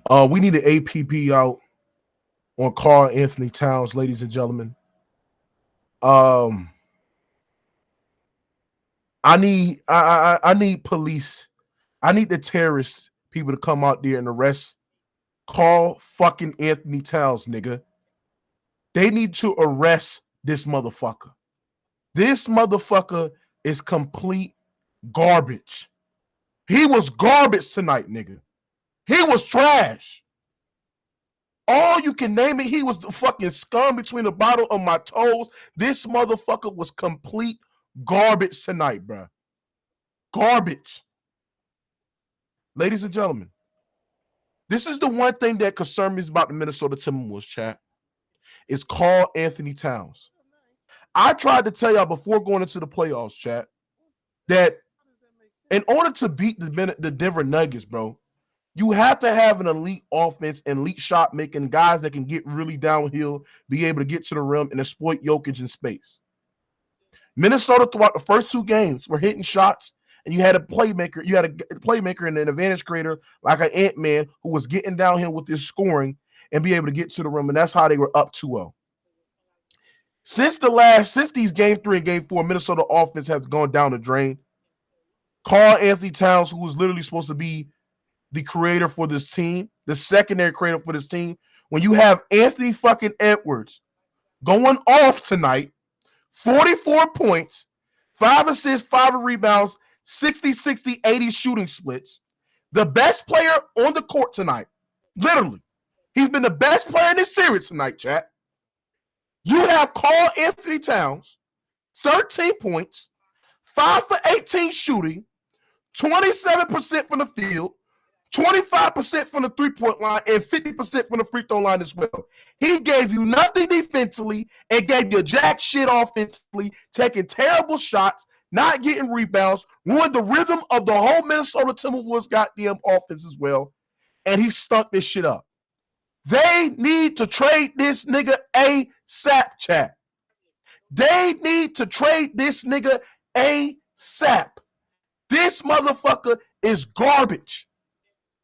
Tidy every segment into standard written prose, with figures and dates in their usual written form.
We need an APP out on Karl-Anthony Towns, ladies and gentlemen. Um, I need police. I need the terrorist people to come out there and arrest Karl fucking Anthony Towns, nigga. They need to arrest this motherfucker. This motherfucker is complete garbage. He was garbage tonight, nigga. He was trash. All you can name it, he was the fucking scum between the bottom of my toes. This motherfucker was complete garbage tonight, bro. Garbage. Ladies and gentlemen, this is the one thing that concerns me about the Minnesota Timberwolves, chat. It's Karl-Anthony Towns. I tried to tell y'all before going into the playoffs, chat, that in order to beat the Denver Nuggets, bro, you have to have an elite offense and elite shot making guys that can get really downhill, be able to get to the rim and exploit Jokic in space. Minnesota throughout the first two games were hitting shots, and you had a playmaker. You had a playmaker and an advantage creator like an Ant-Man who was getting downhill with his scoring and be able to get to the rim, and that's how they were up 2-0. Since these game 3 and game 4, Minnesota offense has gone down the drain. Karl-Anthony Towns, who was literally supposed to be the creator for this team, the secondary creator for this team, when you have Anthony fucking Edwards going off tonight, 44 points, 5 assists, 5 rebounds, 60, 60, 80 shooting splits, the best player on the court tonight, literally. He's been the best player in this series tonight, chat. You have Karl-Anthony Towns, 13 points, 5 for 18 shooting, 27% from the field, 25% from the three-point line, and 50% from the free throw line as well. He gave you nothing defensively and gave you jack shit offensively, taking terrible shots, not getting rebounds, ruined the rhythm of the whole Minnesota Timberwolves goddamn offense as well, and he stunk this shit up. They need to trade this nigga ASAP, chat. They need to trade this nigga ASAP. This motherfucker is garbage.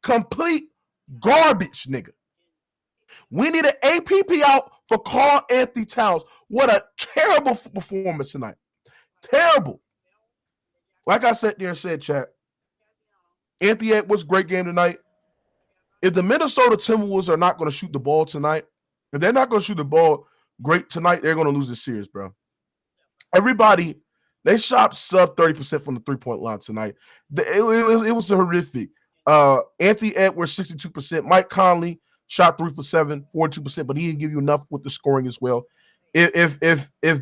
Complete garbage, nigga. We need an APP out for Karl-Anthony Towns. What a terrible performance tonight. Terrible. Like I sat there and said, chat, Anthony Edwards, great game tonight. If the Minnesota Timberwolves are not going to shoot the ball tonight, if they're not going to shoot the ball great tonight, they're going to lose this series, bro. Everybody, they shot sub 30% from the three-point line tonight. It was horrific. Anthony Edwards, 62%. Mike Conley shot 3 for 7, 42%, but he didn't give you enough with the scoring as well. If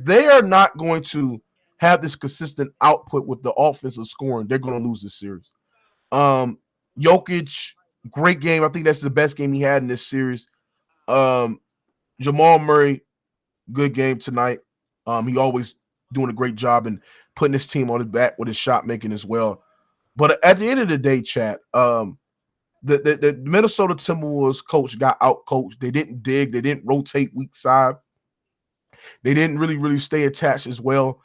they are not going to have this consistent output with the offensive scoring, they're going to lose this series. Jokic, great game. I think that's the best game he had in this series. Jamal Murray, good game tonight. He always doing a great job and putting his team on his back with his shot making as well. But at the end of the day, chat, the Minnesota Timberwolves coach got out coached. They didn't dig. They didn't rotate weak side. They didn't really stay attached as well.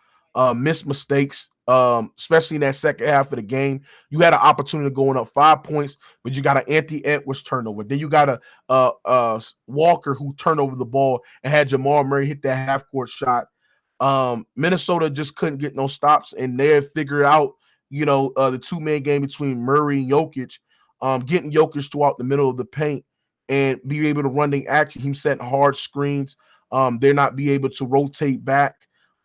Missed mistakes, especially in that second half of the game. You had an opportunity to going up 5 points, but you got an Anthony Edwards turnover. Then you got a Walker who turned over the ball and had Jamal Murray hit that half-court shot. Minnesota just couldn't get no stops, and they figured out, the two-man game between Murray and Jokic, getting Jokic throughout the middle of the paint and be able to run the action. He set hard screens. They're not be able to rotate back.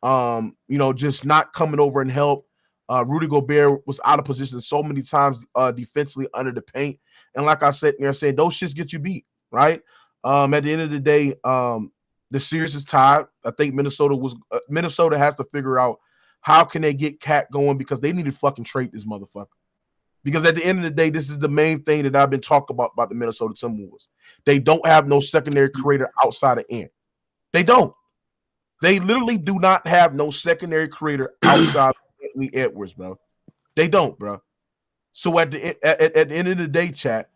Just not coming over and help. Rudy Gobert was out of position so many times defensively under the paint. And like I said, they're saying those shits get you beat, right? At the end of the day, the series is tied. I think Minnesota has to figure out how can they get Cat going, because they need to fucking trade this motherfucker. Because at the end of the day, this is the main thing that I've been talking about the Minnesota Timberwolves. They don't have no secondary creator outside of Ant. They don't. They literally do not have no secondary creator outside of Anthony Edwards, bro. They don't, bro. So at the end of the day, chat,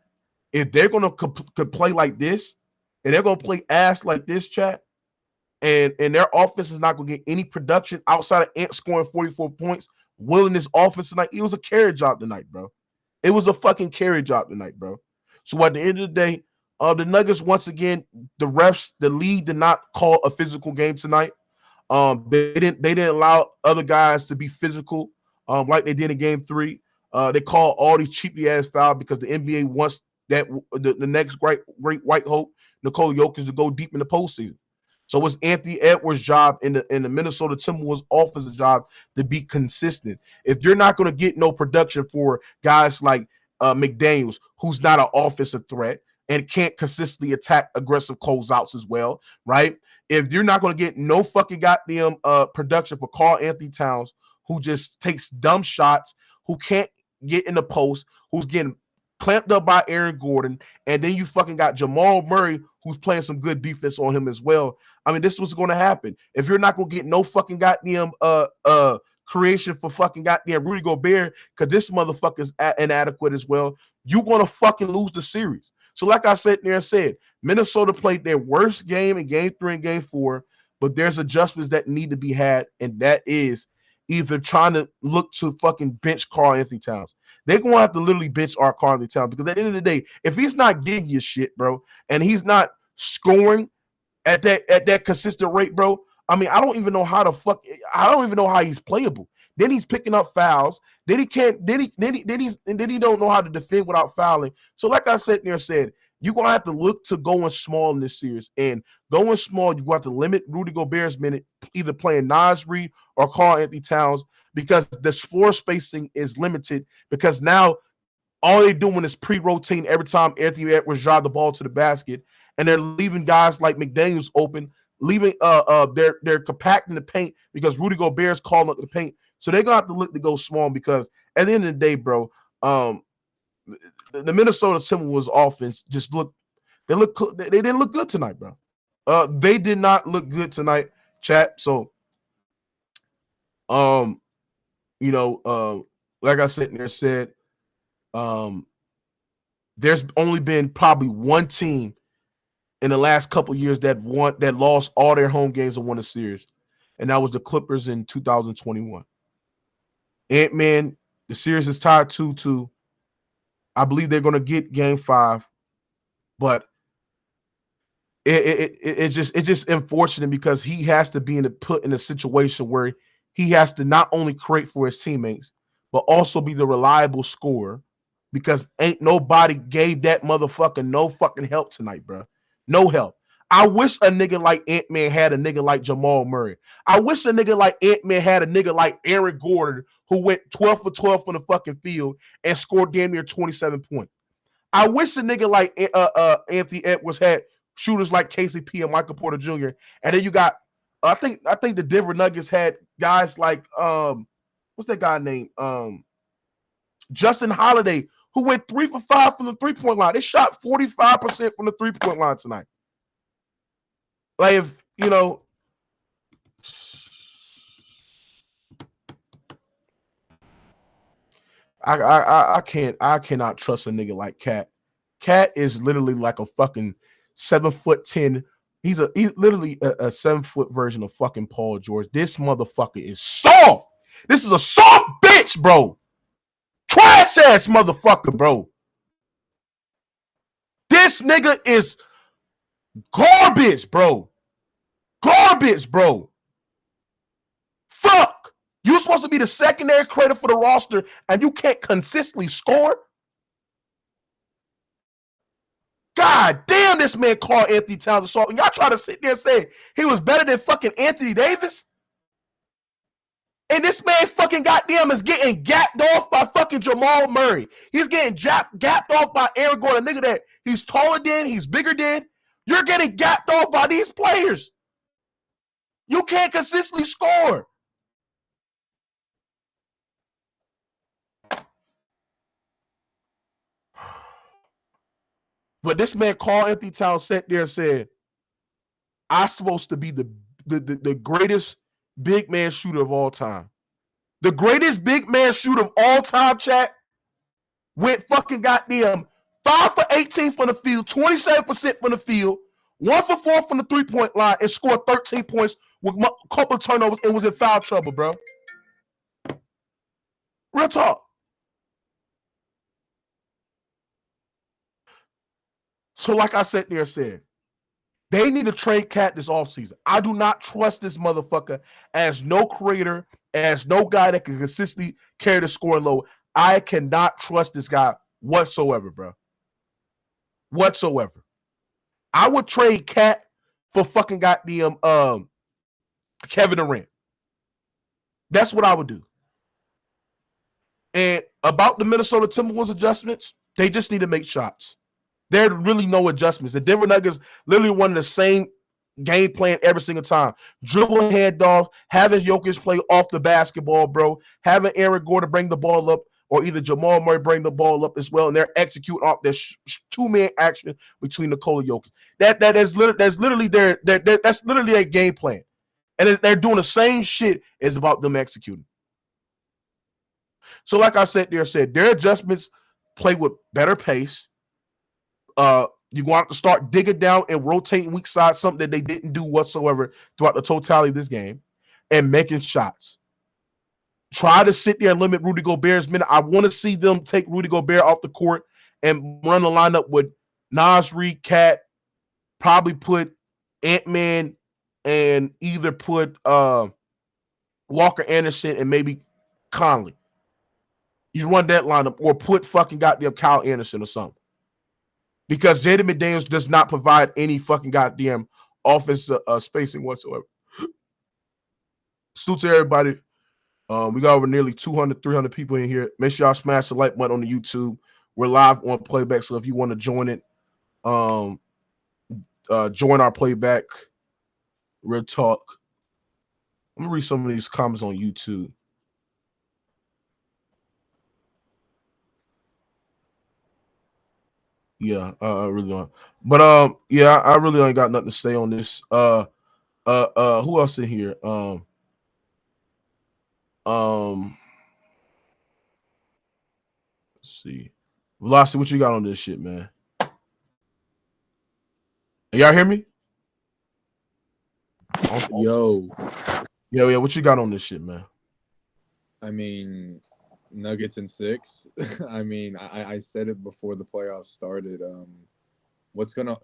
if they're going to play like this, and they're going to play ass like this, chat, and their offense is not going to get any production outside of Ant scoring 44 points, willing this offense tonight, it was a carry job tonight, bro. It was a fucking carry job tonight, bro. So at the end of the day, the Nuggets, once again, the refs, the league did not call a physical game tonight. They didn't allow other guys to be physical, like they did in Game 3. They called all these cheapy ass fouls because the NBA wants that the next great white hope, Nikola Jokic, to go deep in the postseason. So it's Anthony Edwards' job in the Minnesota Timberwolves offensive job to be consistent. If you're not going to get no production for guys like McDaniels, who's not an offensive threat and can't consistently attack aggressive closeouts as well, right? If you're not going to get no fucking goddamn production for Karl-Anthony Towns, who just takes dumb shots, who can't get in the post, who's getting clamped up by Aaron Gordon, and then you fucking got Jamal Murray, who's playing some good defense on him as well. I mean, this was going to happen. If you're not going to get no fucking goddamn creation for fucking goddamn Rudy Gobert, because this motherfucker's inadequate as well, you're going to fucking lose the series. So like I said there and said, Minnesota played their worst game in Game 3 and Game 4, but there's adjustments that need to be had, and that is either trying to look to fucking bench Karl-Anthony Towns. They're going to have to literally bench our Karl-Anthony Towns, because at the end of the day, if he's not getting you shit, bro, and he's not scoring at that consistent rate, bro, I mean, I don't even know how he's playable. Then he's picking up fouls. Then he don't know how to defend without fouling. So like I said there said, you're going to have to look to going small in this series. And going small, you're going to have to limit Rudy Gobert's minute, either playing Naz Reid or Karl-Anthony Towns, because the floor spacing is limited, because now all they're doing is pre-rotating every time Anthony Edwards drive the ball to the basket, and they're leaving guys like McDaniels open, leaving they're compacting the paint because Rudy Gobert's calling up the paint. So they're gonna have to look to go small, because at the end of the day, bro, the Minnesota Timberwolves offense just they didn't look good tonight, bro. They did not look good tonight, chat. So like I said there said, there's only been probably one team in the last couple years that lost all their home games and won a series, and that was the Clippers in 2021. Ant-Man, the series is tied 2-2. I believe they're going to get Game 5, but it's just unfortunate, because he has to be put in a situation where he has to not only create for his teammates, but also be the reliable scorer, because ain't nobody gave that motherfucker no fucking help tonight, bro. No help. I wish a nigga like Ant-Man had a nigga like Jamal Murray. I wish a nigga like Ant-Man had a nigga like Aaron Gordon, who went 12 for 12 from the fucking field and scored damn near 27 points. I wish a nigga like Anthony Edwards had shooters like KCP and Michael Porter Jr. And then you got, I think the Denver Nuggets had guys like what's that guy named? Justin Holiday, who went 3 for 5 from the 3-point line. They shot 45% from the 3-point line tonight. Like, if I cannot trust a nigga like Cat. Cat is literally like a fucking 7'10". He's literally a 7-foot version of fucking Paul George. This motherfucker is soft. This is a soft bitch, bro. Trash ass motherfucker, bro. This nigga is garbage, bro. Garbage, bro. Fuck. You're supposed to be the secondary creator for the roster, and you can't consistently score? God damn, this man Karl-Anthony Towns assault. And y'all try to sit there and say he was better than fucking Anthony Davis? And this man fucking goddamn is getting gapped off by fucking Jamal Murray. He's getting gapped off by Aaron Gordon, a nigga that he's taller than, he's bigger than. You're getting gapped off by these players. You can't consistently score. But this man Karl-Anthony Towns sat there and said, I'm supposed to be the greatest big man shooter of all time. The greatest big man shooter of all time, chat, went fucking goddamn 5 for 18 from the field, 27% from the field, 1 for 4 from the 3-point line, and scored 13 points with a couple of turnovers and was in foul trouble, bro. Real talk. So, like I said there said, they need to trade Cat this offseason. I do not trust this motherfucker as no creator, as no guy that can consistently carry the scoring load. I cannot trust this guy whatsoever, bro. Whatsoever. I would trade Cat for fucking goddamn Kevin Durant. That's what I would do. And about the Minnesota Timberwolves adjustments, they just need to make shots. There are really no adjustments. The Denver Nuggets literally won the same game plan every single time. Dribble head off, having Jokic play off the basketball, bro. Having Aaron Gordon bring the ball up, or either Jamal Murray bring the ball up as well, and they're executing off this two-man action between Nikola Jokic. That's literally their game plan. And they're doing the same shit as about them executing. So like I said, their adjustments play with better pace. You're going to have to start digging down and rotating weak side, something that they didn't do whatsoever throughout the totality of this game, and making shots. Try to sit there and limit Rudy Gobert's minute. I want to see them take Rudy Gobert off the court and run the lineup with Nasri, Cat, probably put Ant-Man, and either put Walker Anderson and maybe Conley. You run that lineup, or put fucking goddamn Kyle Anderson or something. Because Jaden McDaniels does not provide any fucking goddamn offense spacing whatsoever. Salute to everybody. We got over nearly 200, 300 people in here. Make sure y'all smash the like button on the YouTube. We're live on playback, so if you want to join it, join our playback. Real talk. I'm gonna read some of these comments on YouTube. Yeah, I really don't. But yeah, I really ain't got nothing to say on this. Who else in here? Let's see. Velocity, what you got on this shit, man? Y'all hear me? Yo, what you got on this shit, man? I mean, Nuggets in 6. I mean, I said it before the playoffs started.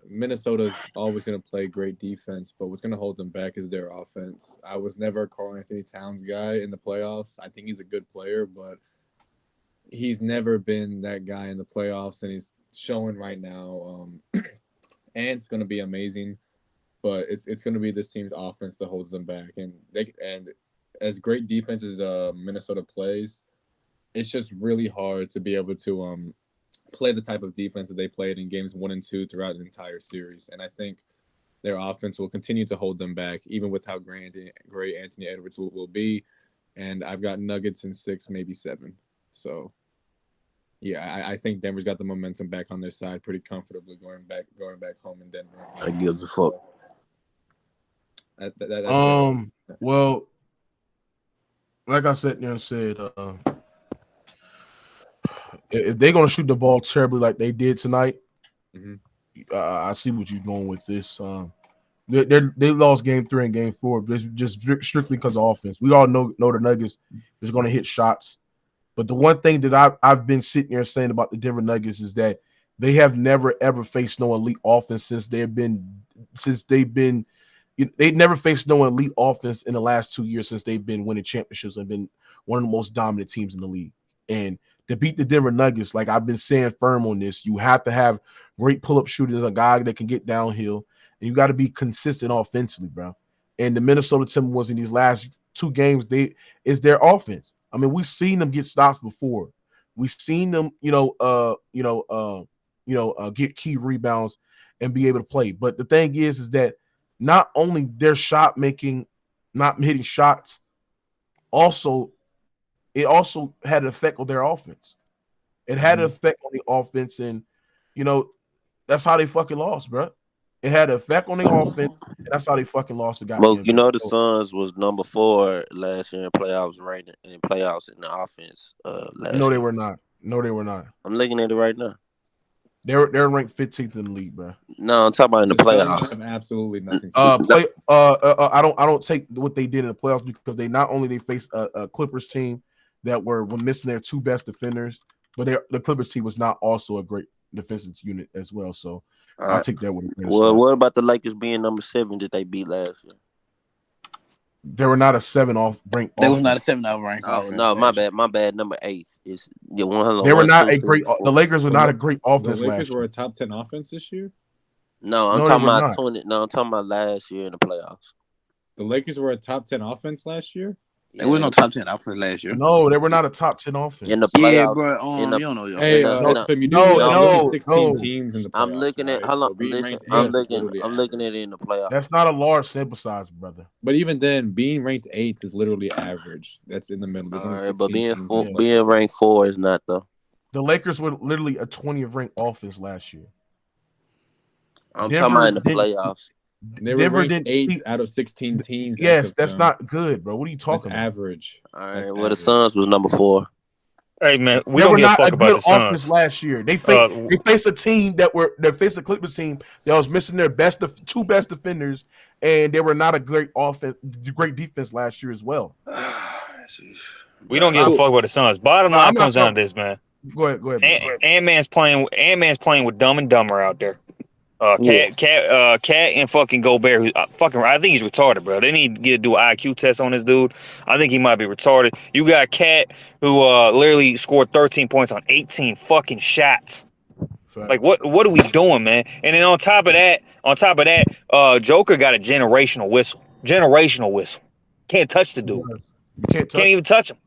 Minnesota's always gonna play great defense, but what's gonna hold them back is their offense. I was never a Karl-Anthony Towns guy in the playoffs. I think he's a good player, but he's never been that guy in the playoffs, and he's showing right now. And it's gonna be amazing, but it's gonna be this team's offense that holds them back, and as great defense as Minnesota plays, it's just really hard to be able to play the type of defense that they played in games 1 and 2 throughout the entire series. And I think their offense will continue to hold them back, even with how great Anthony Edwards will be. And I've got Nuggets in 6, maybe 7. So, yeah, I think Denver's got the momentum back on their side pretty comfortably going back home in Denver. I gives a fuck. Well, like I said, if they're gonna shoot the ball terribly like they did tonight, I see what you're going with this. They lost game 3 and game 4 just strictly because of offense. We all know the Nuggets is going to hit shots, but the one thing that I've been sitting here saying about the Denver Nuggets is that they have never ever faced no elite offense since they've never faced no elite offense in the last 2 years since they've been winning championships and been one of the most dominant teams in the league. And to beat the Denver Nuggets, like I've been saying firm on this, you have to have great pull-up shooters, a guy that can get downhill, and you got to be consistent offensively, bro. And the Minnesota Timberwolves in these last 2 games, is their offense. I mean, we've seen them get stops before. We've seen them, get key rebounds and be able to play. But the thing is that not only their shot making, not hitting shots, it also had an effect on their offense. It had an effect on the offense, and that's how they fucking lost, bro. It had an effect on the offense, and that's how they fucking lost the guy. Well, the Suns was number 4 last year in playoffs rating in playoffs in the offense. No, they were not. No, they were not. I'm looking at it right now. They're ranked 15th in the league, bro. No, I'm talking about in the playoffs. Have absolutely nothing. To I don't take what they did in the playoffs because they faced a Clippers team that were missing their 2 best defenders, but the Clippers team was not also a great defensive unit as well. So I'll take that with a grain of Well, salt. what about the Lakers being number 7 that they beat last year? They were not a 7 off rank. They was not a 7 off rank. Oh no, my bad. Number 8 is They were not a great. The Lakers were not a great The offense Lakers last were year. a top 10 offense this year. No, I'm No, talking they were about not. 20. No, I'm talking about last year in the playoffs. The Lakers were a top 10 offense last year. They was no top 10 offense last year. No, they were not a top 10 offense. In the Yeah, playoffs. bro. in the- You don't know. Hey, no, Fim, you do no, realize no, there's only 16 no. teams in the playoffs. I'm looking at. right? Hold So on, being listen. ranked I'm 8th is looking. literally I'm looking average. at it in the playoffs. That's not a large sample size, brother. But even then, being ranked 8th is literally average. That's in the middle. There's only 16 but being teams. being ranked 4 is not though. The Lakers were literally a 20th ranked offense last year. I'm Denver talking about in the didn't- playoffs. They were Denver ranked didn't 8th see- out of 16 teams. Yes, that's not good, bro. What are you That's talking about? average. All right. That's Well, the average. Suns was number 4. Hey man, we They don't were give a not fuck a about good the offense Suns. last year. They faced a team they faced a Clippers team that was missing their two best defenders, and they were not a great defense last year as well. We don't give a fuck about the Suns. Bottom No, line I'm not comes down to talking- this, man. Go ahead. Bro. Ant-Man's playing with Dumb and Dumber out there. Cat and fucking Gobert, who I think he's retarded, bro. They need to do an IQ test on this dude. I think he might be retarded. You got Cat, who literally scored 13 points on 18 fucking shots. Fact. Like what are we doing, man? And then on top of that, Joker got a generational whistle. Can't touch the dude. You Can't even touch him.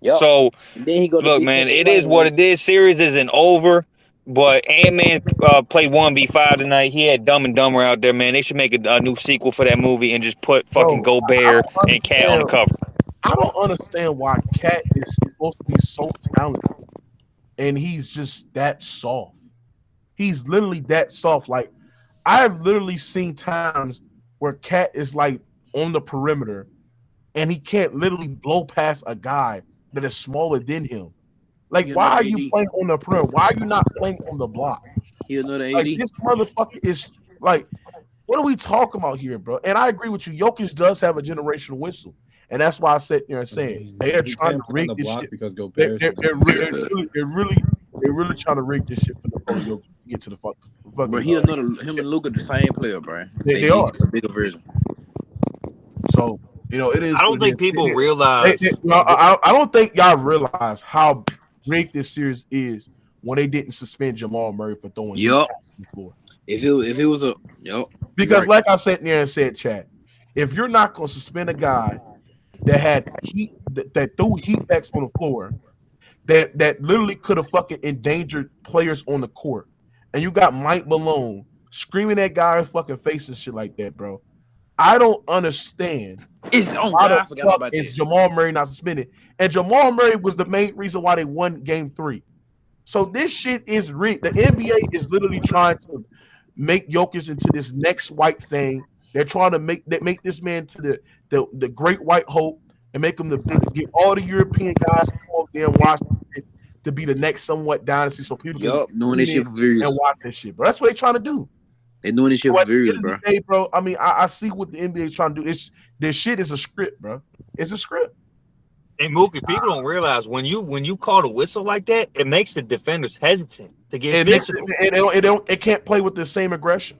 Yep. So Then he go to look, defensive man, it line. is what it is. Series isn't over. But Ant-Man played 1v5 tonight. He had Dumb and Dumber out there, man. They should make a new sequel for that movie and just put fucking Gobert and Cat on the cover. I don't understand why Cat is supposed to be so talented, and he's just that soft. He's literally that soft. Like, I've literally seen times where Cat is like on the perimeter, and he can't literally blow past a guy that is smaller than him. Like, why are you playing on the perimeter? Why are you not playing on the block? He'll know the AD. Like, this motherfucker is like, what are we talking about here, bro? And I agree with you. Jokic does have a generational whistle, and that's why I sat there and saying they are trying to rig this shit because They're Gobert. really trying to rig this shit for the Jokic to get to the fucking. Bro, he'll know him and Luka the same player, bro. They are just a bigger version. So it is. I don't think people realize. I don't think y'all realize how rigged this series is when they didn't suspend Jamal Murray for throwing Yup. the floor. If it was a Because right. like I sat there and said, Chad, if you're not gonna suspend a guy that had heat that threw heat packs on the floor, that literally could have fucking endangered players on the court, and you got Mike Malone screaming at guys fucking face and shit like that, bro. I don't understand. Why the fuck is Jamal Murray not suspended? And Jamal Murray was the main reason why they won Game 3. So this shit is rigged. The NBA is literally trying to make Jokic into this next white thing. They're trying to make this man to the great white hope and make him get all the European guys to come over there and watch it to be the next somewhat dynasty. So people can doing this shit for views and watch this shit, bro. That's what they're trying to do. They're doing this shit for views, bro. Day, bro. I mean, I see what the NBA is trying to do. This shit is a script, bro. It's a script. And Mookie, people don't realize when you call the whistle like that, it makes the defenders hesitant to get physical. It can't play with the same aggression.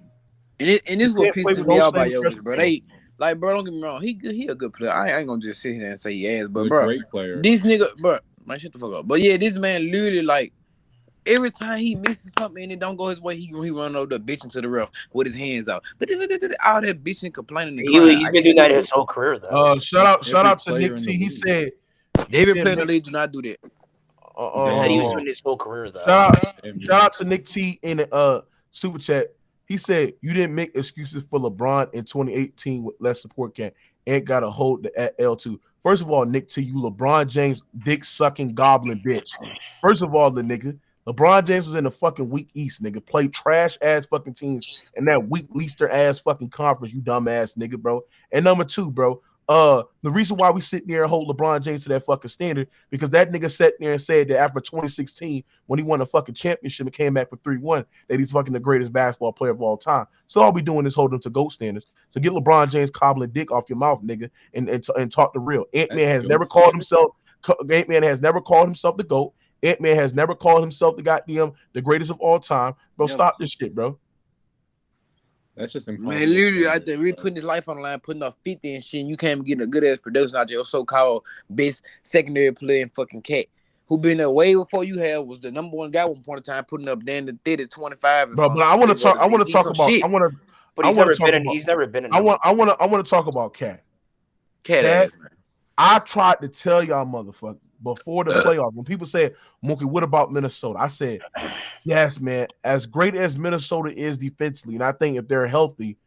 And this is what pisses me no off about same Jokic, bro. Bro, don't get me wrong. He a good player. I ain't gonna just sit here and say he ass, but He's a bro, great player. this nigga, bro, man, shut the fuck up. But yeah, this man literally like every time he misses something and it don't go his way, he run over the bitch into the ref with his hands out. All that bitching, complaining. He's been doing that his whole career, though. Shout out to Nick T. He said every player in the league do not do that. He said he was doing his whole career, though. Shout out to Nick T in the super chat. He said you didn't make excuses for LeBron in 2018 with less support camp and got to hold the L2. First of all, Nick T, you LeBron James dick sucking goblin bitch. First of all, the nigga. LeBron James was in the fucking weak East, nigga. Played trash ass fucking teams in that weak Leicester ass fucking conference, you dumb ass nigga, bro. And number two, bro, the reason why we sit there and hold LeBron James to that fucking standard because that nigga sat there and said that after 2016, when he won a fucking championship and came back for 3-1, that he's fucking the greatest basketball player of all time. So all we doing is hold him to GOAT standards. So get LeBron James cobbling dick off your mouth, nigga, and talk the real. Ant-Man has never called himself the GOAT. Ant-Man has never called himself the greatest of all time. Bro, Never. stop this shit, bro. That's just impossible. Man, literally, I think really putting his life on the line, putting up 50 and shit, and you can't even get a good ass production out your so-called best secondary player in fucking Cat, who been there way before you have, was the number one guy one point in time, putting up down the 30, 25 or Bro, something. but I want to talk. I want to talk about. Shit. But he's never been in. I want to talk about Cat. Cat ass, man. I tried to tell y'all motherfuckers before the playoff, when people said, Mookie, what about Minnesota? I said, yes, man, as great as Minnesota is defensively, and I think if they're healthy,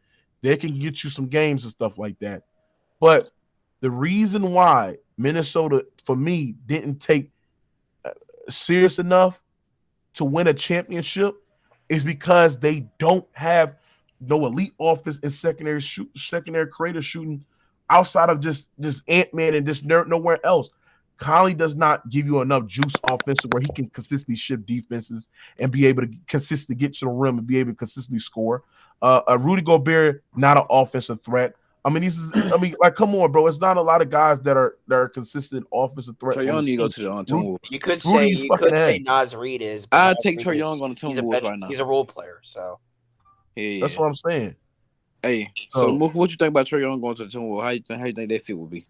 they can get you some games and stuff like that. But the reason why Minnesota, for me, didn't take serious enough to win a championship is because they don't have no elite offense and secondary creator shooting outside of just Ant-Man and just nowhere else. Conley does not give you enough juice offensively where he can consistently shift defenses and be able to consistently get to the rim and be able to consistently score. Rudy Gobert, not an offensive threat. I mean, like, come on, bro. It's not a lot of guys that are consistent offensive threats. Trae Young need to go to the Timberwolves. You could say Naz Reid is. I'd take Trae Young on the Timberwolves right now. He's a role player, so yeah. That's what I'm saying. Hey, so what you think about Trae Young going to the Timberwolves? How you think that fit would be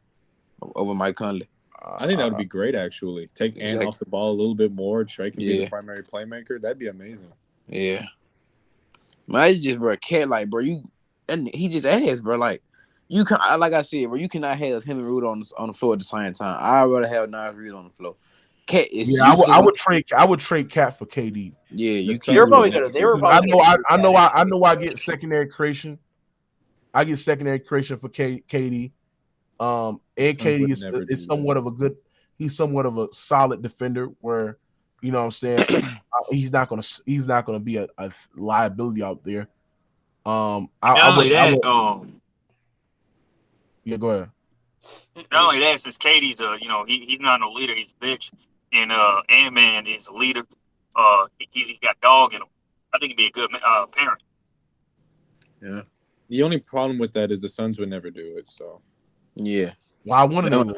over Mike Conley? I think that would be great, actually. Take Ant off the ball a little bit more. Trae can be the primary playmaker. That'd be amazing. Yeah. Man, I just, bro, Cat, like, bro, he just asked, bro, like, you can, like I said, bro, you cannot have him and Rudy on the floor at the same time. I'd rather have Naz Reid on the floor. Cat is. Yeah, I would trade Cat for KD. Yeah, you can't. You're probably gonna. They were probably. I know. I get secondary creation. I get secondary creation for KD. And KD is somewhat of a good. He's somewhat of a solid defender. Where, you know what I'm saying, he's not gonna be a liability out there. Yeah, go ahead. Not only that, since KD's he's not no leader, he's a bitch, and Ant-Man is a leader. He got dog in him. I think he'd be a good parent. Yeah. The only problem with that is the Suns would never do it. So. Yeah. Well, I want to.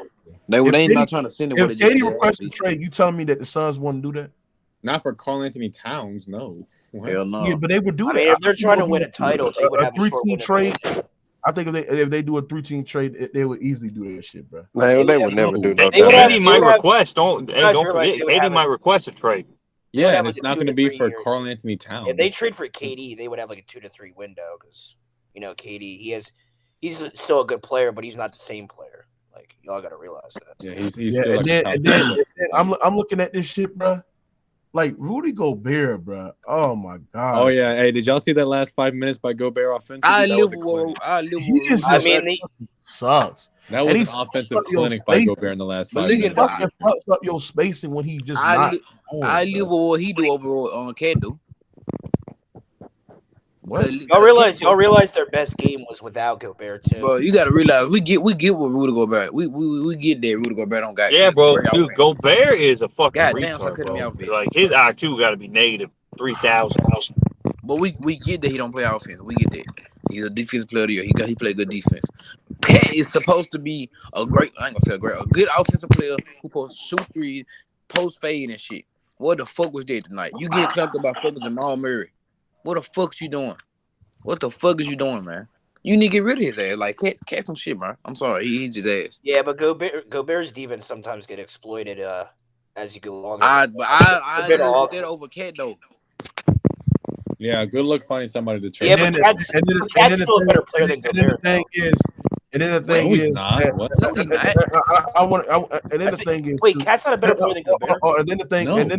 They ain't not trying to send it. If KD requests a trade, you telling me that the Suns wouldn't do that? Not for Karl-Anthony Towns, no. Hell no. Yeah, but they would do that. I mean, if they're trying to win a title, they would have a 3-team trade. I think if they do a 3-team trade, they would easily do that shit, bro. Man, they would never do that. KD might request. Don't forget. KD might request a trade. Yeah, and it's not going to be for Karl-Anthony Towns. If they trade for KD, they would have like a 2 to 3 window because KD he's still a good player, but he's not the same player. Like y'all got to realize that. Yeah, he's still. And then I'm looking at this shit, bro. Like Rudy Gobert, bro. Oh my god. Oh yeah. Hey, did y'all see that last 5 minutes by Gobert offensively? He sucks. That was an offensive clinic by Gobert in the last 5 minutes. Fucking fucks up your spacing when he just. I live with what he do over on Cat do. Y'all realize their best game was without Gobert too. Bro, you gotta realize we get what Rudy Gobert. We get that Rudy Gobert don't got. Yeah, bro. Dude, Gobert is a fucking retard, bro. Like his IQ got to be negative 3,000. But we get that he don't play offense. We get that. He's a defensive player of the year. He play good defense. Cat is supposed to be a good offensive player who supposed to shoot threes, post fade and shit. What the fuck was that tonight? You get clamped about fucking Jamal Murray. What the fuck you doing? What the fuck is you doing, man? You need to get rid of his ass. Like, cat some shit, man. I'm sorry. He's his ass. Yeah, but Gobert's defense sometimes get exploited as you go along. I did over Cat, though. Yeah, good luck finding somebody to trade. Yeah, but Cat's still a better player than Gobert. And then the thing is, he's not. No, he's not. And then the thing is, wait, Cat's not a better player than Gobert. And then the thing, and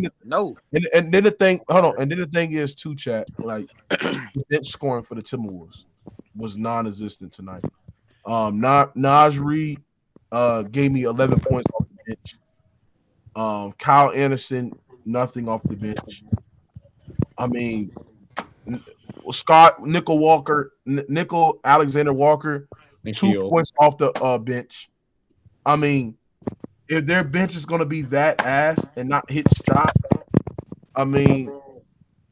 then the thing, hold on. And then the thing is, too, chat. Like, bench scoring for the Timberwolves was non-existent tonight. Naz Reid gave me 11 points off the bench. Kyle Anderson, nothing off the bench. I mean, Nickel Alexander Walker. 2 points off the bench. I mean, if their bench is going to be that ass and not hit shots, I mean,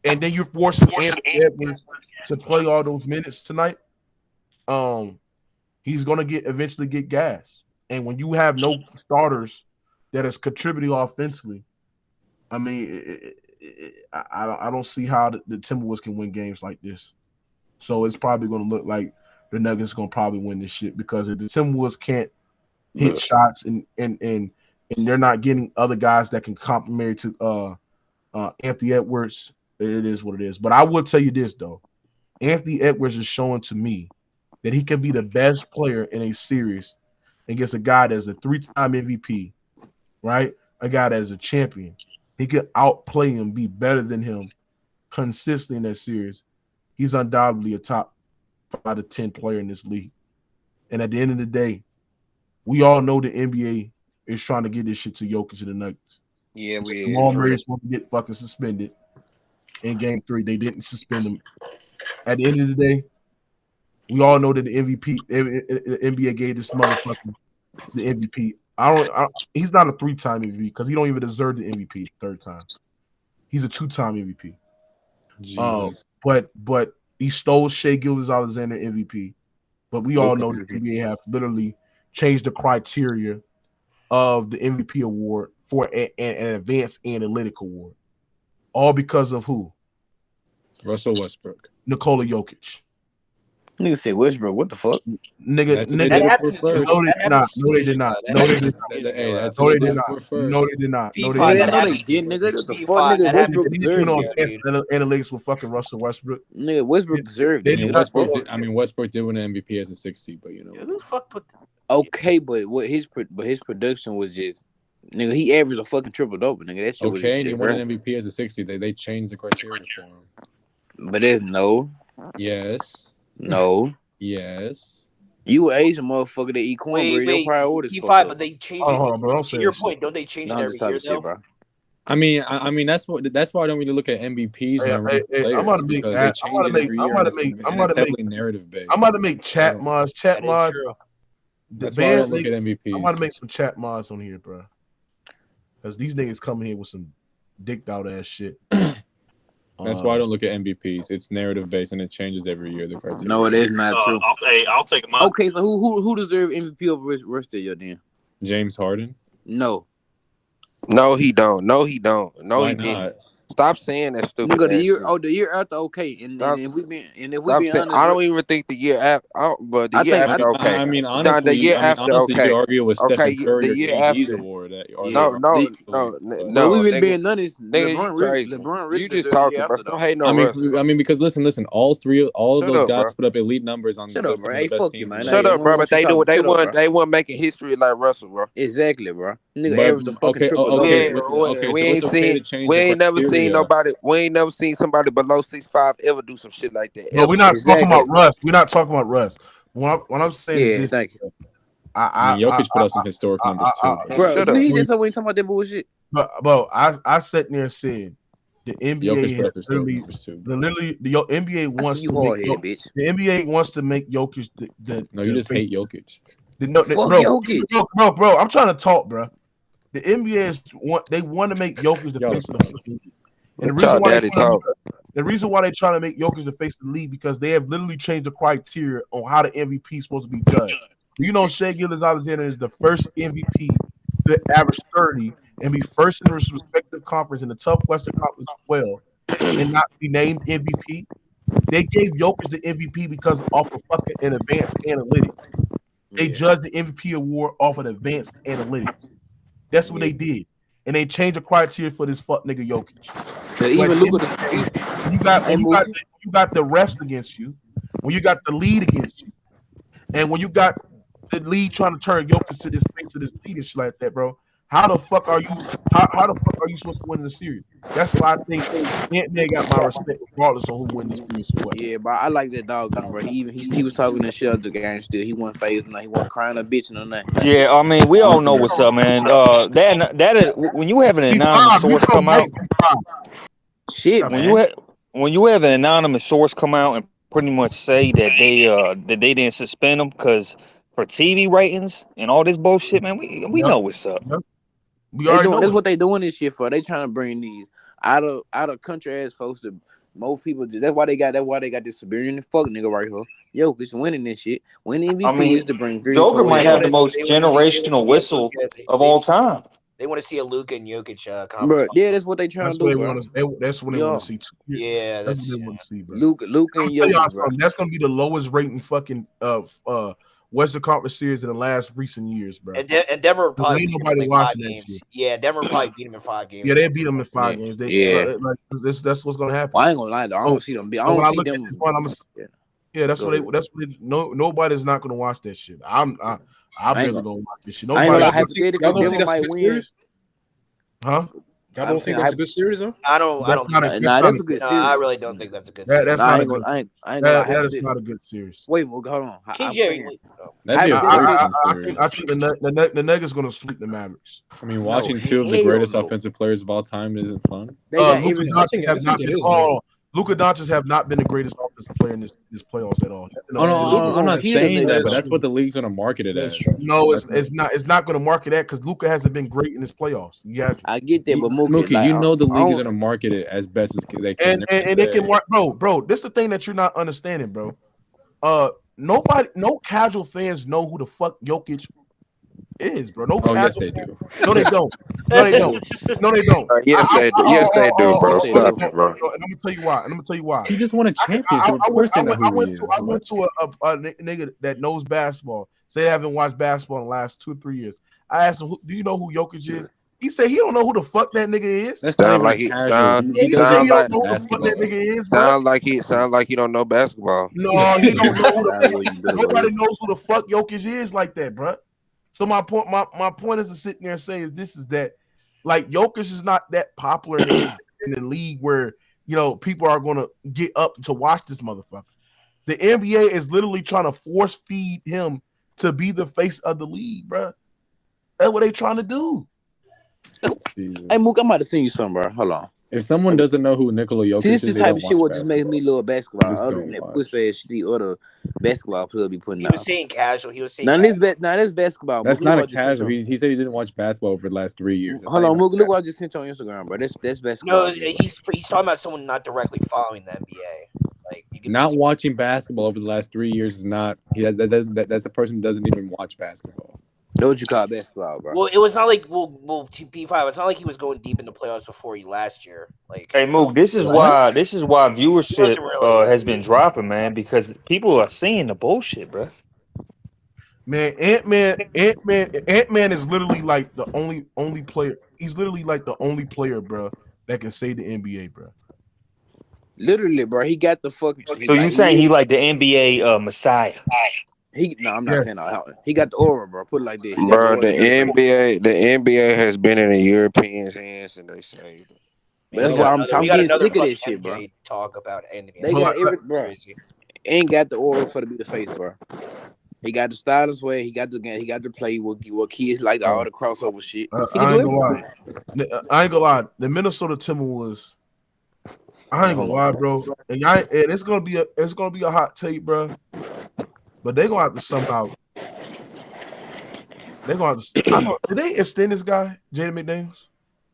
and then you're forcing Anthony Edwards to play all those minutes tonight, he's going to eventually get gas. And when you have no starters that is contributing offensively, I mean, I don't see how the Timberwolves can win games like this. So it's probably going to look like the Nuggets going to probably win this shit because if the Timberwolves can't hit shots and they're not getting other guys that can complement to Anthony Edwards, it is what it is. But I will tell you this though, Anthony Edwards is showing to me that he can be the best player in a series against a guy that's a 3-time MVP, right? A guy that is a champion. He could outplay him, be better than him consistently in that series. He's undoubtedly a top 5 to 10 player in this league. And at the end of the day, we all know the NBA is trying to get this shit to Jokic and the Nuggets. Yeah, we Jamal Murray is supposed to get fucking suspended in game 3. They didn't suspend him. At the end of the day, we all know that the NBA gave this motherfucker the MVP. He's not a 3-time MVP because he don't even deserve the MVP 3rd time. He's a 2-time MVP. Jesus. But he stole Shai Gilgeous-Alexander MVP. But we all know the NBA have literally changed the criteria of the MVP award for an advanced analytic award. All because of who? Russell Westbrook. Nikola Jokic. Nigga said Westbrook. What the fuck? Nigga, That happened first. No, they did not. No, they did not. No, they did That's No, what they they did did not. for first. No, they did not. No, P5, they Nigga, did I not. know that they did, nigga. What the P5, fuck, nigga? that Westbrook happened. They just went deserved on it. advanced analytics with fucking Russell Westbrook. Nigga, Westbrook deserved They it. did Nigga, not. what the fuck? Westbrook did win an MVP as a 6 seed, but you know. Who the fuck put that? Okay, but his production was just nigga. He averaged a fucking triple double, nigga. That shit was Okay, and he just won an MVP as a 6 seed. They changed the criteria for him. But there's no. Yes. You an Asian motherfucker that eat cornbread. Your priorities P5, fucked but up. they change Oh, it. hold on, bro. Don't To say your that point, don't they change No, it I'm every just talking year shit, though? bro. I mean that's why I don't really look at MVPs when I rank players I'm about to make. because I'm they change about to it make. every I'm year. about to make. I'm about It's to make. heavily narrative based. I'm about to make chat mods. Chat That is mods. true. That's why I don't look at MVPs. I'm about to make some chat mods on here, bro. Because these niggas coming here with some dicked out ass shit. That's why I don't look at MVPs. It's narrative based and it changes every year. The criteria. No, it is not true. I'll take him out. Okay, so who deserved MVP over rest of your then? James Harden. No. No, he don't. No, he don't. No, Why he not? didn't. Stop saying that stupid. Nigga, the ass shit. year after okay, and Stop- if we being Stop honest, saying, I don't even think the year after, but the year after, okay. I mean, honestly, the year after, okay. you argue with Okay, Stephen Curry the or year AD's after. award. No, but we been nigga. being honest. Nigga, you crazy. LeBron really You just deserved talking, the bro. year Don't after, hate no I Russ. mean, because listen, all of Shut those up, guys bro. put up elite numbers on Shut some up, of bro. the Hey, best fuck you, teams. man. Shut Hey, up, bro. But they Shut up, bro. weren't making history like Russell, bro. Exactly, bro. Nigga But- averaged a fucking okay, triple okay, double. okay, we so ain't it's okay seen. to change We the ain't never seen criteria. nobody. We ain't never seen somebody below 6'5" ever do some shit like that. No, we're not talking about Russ. We're not talking about Russ. What I'm saying is this. Thank you. I mean, Jokic put out some historic numbers too. Bro, Shut up. he just said we ain't talking about that bullshit. Bro, I sat there and said the Jokic NBA put up has historic literally, numbers too. the NBA I wants see to you make hard headed, bitch. the NBA wants to make Jokic the No, you just face- hate Jokic. No, Fuck bro, Jokic. bro, I'm trying to talk, bro. The NBA want to make Jokic the Yo. face of the fucking league. And the Y'all reason why daddy talk. the reason why they're trying to make Jokic the face of the league because they have literally changed the criteria on how the MVP is supposed to be judged. You know, Shai Gilgeous-Alexander is the first MVP to average 30 and be first in his respective conference in the tough Western Conference as well, and not be named MVP. They gave Jokic the MVP because off of fucking an advanced analytics. They judged the MVP award off of advanced analytics. That's what they did, and they changed the criteria for this fuck nigga Jokic. Even Luka, you got the refs against you, when you got the lead against you, and when you got the lead trying to turn Jokic to this face of this league and shit like that, bro. How the fuck are you? How the fuck are you supposed to win the series? That's why I think Ant-Man got my respect regardless of who win this series or what. yeah, but I like that dog, bro. He was talking that shit out the game still. He wasn't phased, he wasn't crying or bitching or nothing. Yeah, I mean, we all know what's up, man. That is when you have an anonymous source come out. Shit, When you have an anonymous source come out and pretty much say that they didn't suspend him because for TV ratings and all this bullshit, man, we know what's up. We already know that's what they doing this shit for. They trying to bring these out of country ass folks to most people. That's why they got this Siberian fuck nigga right here. Jokic winning this shit. Winning MVP is to bring. Joker might have the most generational whistle of all time. They want to see a Luka and Jokic Bro, conference. yeah, that's what they trying That's to what do, they bro. want to. That's what they want to see. Yeah, That's what they want to see, bro. Luka I'm and tell y'all Jokic, bro. something. That's gonna be the lowest rating fucking Western Conference series in the last recent years, bro. And Denver would probably Ain't beat nobody them in like 5 watching that games. shit. Yeah, Denver would probably beat them in 5 games. Yeah, they beat them in 5 games. Yeah. Like, that's what's gonna happen. Well, I ain't gonna lie though. I don't see them. I don't see them. Yeah, that's Go what they. ahead. That's what they. No, nobody's not gonna watch that shit. I'm barely gonna watch this shit. I ain't gonna lie. Nobody's Hypothetically, Y'all don't think Denver that's a might good win. series? huh? Y'all don't think that's a good series, though? I don't That's think not that's That's a good series. I really don't think that's a good That- series. that's Nah, not I a ain't good. gonna. I ain't gonna lie. That is not a good series. Wait, hold on. KJ, That'd be a I- great I series. think the Nuggets gonna sweep the Mavericks. I mean, watching two of the hell greatest no. offensive players of all time isn't fun. They got Luka every. Doncic have I not think been. it is, Luka Doncic have not been the greatest offensive player in this playoffs at all. Oh no, Luka I'm not kill them saying that, niggas. but that's what the league's gonna market it That's as. true. No, it's not. It's not going to market that because Luka hasn't been great in this playoffs. Yeah, I get that, but Mookie, Mookie, like, you know the I league is don't- gonna market it as best as they can. and they can mark, bro. This is the thing that you're not understanding, bro. No casual fans know who the fuck Jokic is, bro. No Oh yes, casual they do. No, they don't. No, they don't. No, they don't. Yes, they do. Yes, they do, bro. Yes, they Stop do. it, bro. And I'm gonna tell you why. He just won a championship. Of course, they know I who went he is. to a nigga that knows basketball. Say they haven't watched basketball in the last 2 or 3 years. I asked him, "Do you know who Jokic is?" He said he don't know who the fuck that nigga is. That's not Sound even like he casual. sound, He He doesn't said he sound don't like know who the fuck that basketball. nigga is, bro. sound like he don't know basketball. No, he don't know who the That's what he fuck. does. Nobody knows who the fuck Jokic is like that, bro. So my point is to sit there and say is that like Jokic is not that popular in the league where people are gonna get up to watch this motherfucker. The NBA is literally trying to force feed him to be the face of the league, bro. That's what they trying to do. Jesus. Hey, Mook, I'm about to send you something, bro. Hold on. If someone doesn't know who Nikola Jokic See, this is, is they type don't of shit watch what just makes me love basketball. Just Other don't than that, watch. pussy ass shit, other basketball players be putting He out. was saying casual. He was saying Now casual. this basketball. That's Mook, not look a what I just sent casual. you. He said he didn't watch basketball for the last 3 years. That's Hold not on, even Mook. Look what I just sent you on Instagram, bro. That's basketball. No, he's talking about someone not directly following the NBA. Like you can not watching basketball over the last 3 years is not. That's a person who doesn't even watch basketball. Know what you call basketball, bro? Well, it was not like P5. It's not like he was going deep in the playoffs before last year. Like, Hey Mook, this is why viewership has been dropping, man, because people are seeing the bullshit, bro. Man, Ant-Man is literally like the only player. He's literally like the only player, bro, that can save the NBA, bro. Literally, bro. He got the fucking. So you saying he like the NBA messiah? No, I'm not saying that. He got the aura, bro. Put it like this. Bro, the NBA has been in the Europeans' hands and they saved it. But that's why I'm getting sick of this shit, bro. Talk about NBA. They got bro. Ain't got the aura for to be the face, bro. He got the stylish way. He got the play what kids like all the crossover shit. I ain't gonna lie. The Minnesota Timberwolves. I ain't gonna lie, bro. And it's gonna be a hot take, bro. But they're gonna have to somehow. They're gonna have to. Did they extend this guy, Jaden McDaniels?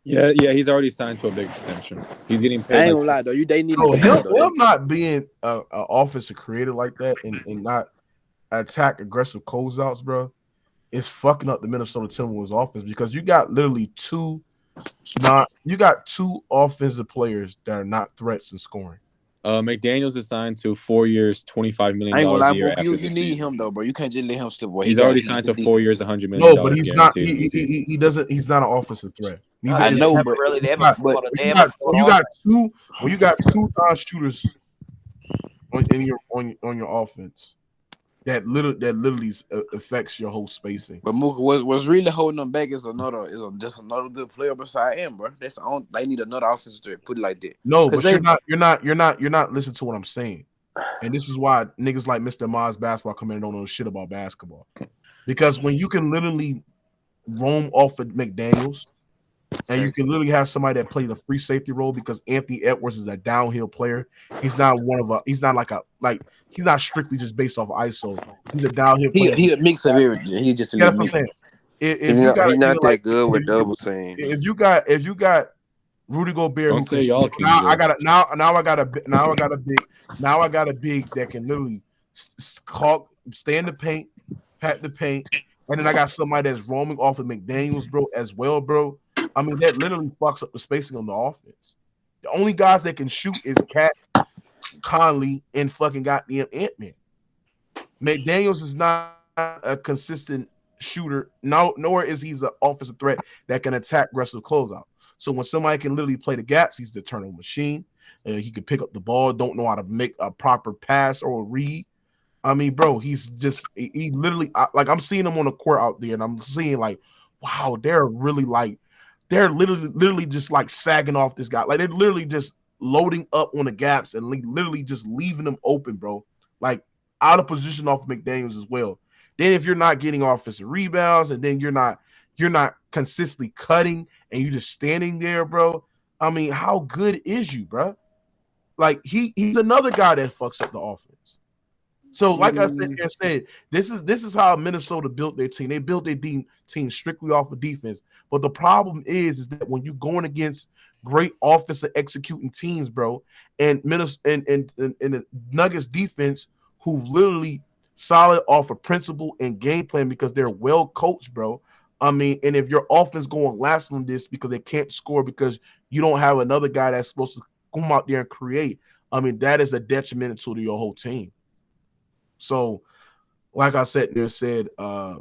Yeah, he's already signed to a big extension. He's getting paid. I ain't gonna lie though. They need him not being an offensive creator like that and not attack aggressive closeouts, bro. It's fucking up the Minnesota Timberwolves offense because you got literally two offensive players that are not threats in scoring. McDaniels is signed to 4 years, $25 million I ain't gonna lie, a year. you need him though, bro. You can't just let him slip away. He's already signed to 4 years, $100 million. No, but he's not. He doesn't. He's not an offensive threat. I know, but really, they got two non-shooters on your offense. That literally affects your whole spacing. But Mooka, what's really holding them back is just another good player beside him, bro. That's on. They need another offensive to put it like that. No, but you're not listening to what I'm saying, and this is why niggas like Mr. Maz basketball come in and don't know shit about basketball, because when you can literally roam off of McDaniels, and you can literally have somebody that plays a free safety role because Anthony Edwards is a downhill player. He's not he's not strictly just based off ISO. He's a downhill player. He a mix of everything. He's just that's what I'm saying. He's not that good with double teams. If you got Rudy Gobert, don't say y'all can. Now I got a big that can literally stay in the paint, pat the paint, and then I got somebody that's roaming off of McDaniels, bro, as well, bro. I mean, that literally fucks up the spacing on the offense. The only guys that can shoot is Cat, Conley, and fucking goddamn Ant-Man. McDaniels is not a consistent shooter. No, nor is he an offensive threat that can attack aggressive closeout. So when somebody can literally play the gaps, he's the turnover machine. He can pick up the ball, don't know how to make a proper pass or a read. I mean, bro, he literally, like, I'm seeing him on the court out there, and I'm seeing like, wow, they're literally just like sagging off this guy. Like, they're literally just loading up on the gaps and literally just leaving them open, bro. Like, out of position off of McDaniels as well. Then if you're not getting offensive rebounds, and then you're not consistently cutting, and you're just standing there, bro. I mean, how good is you, bro? Like, he's another guy that fucks up the offense. So, like I said, this is how Minnesota built their team. They built their team strictly off of defense. But the problem is that when you're going against great offensive executing teams, bro, and the Nuggets defense, who've literally solid off of principle and game plan because they're well coached, bro. I mean, and if your offense going last on this because they can't score because you don't have another guy that's supposed to come out there and create, I mean, that is a detriment to your whole team. So, like I said, I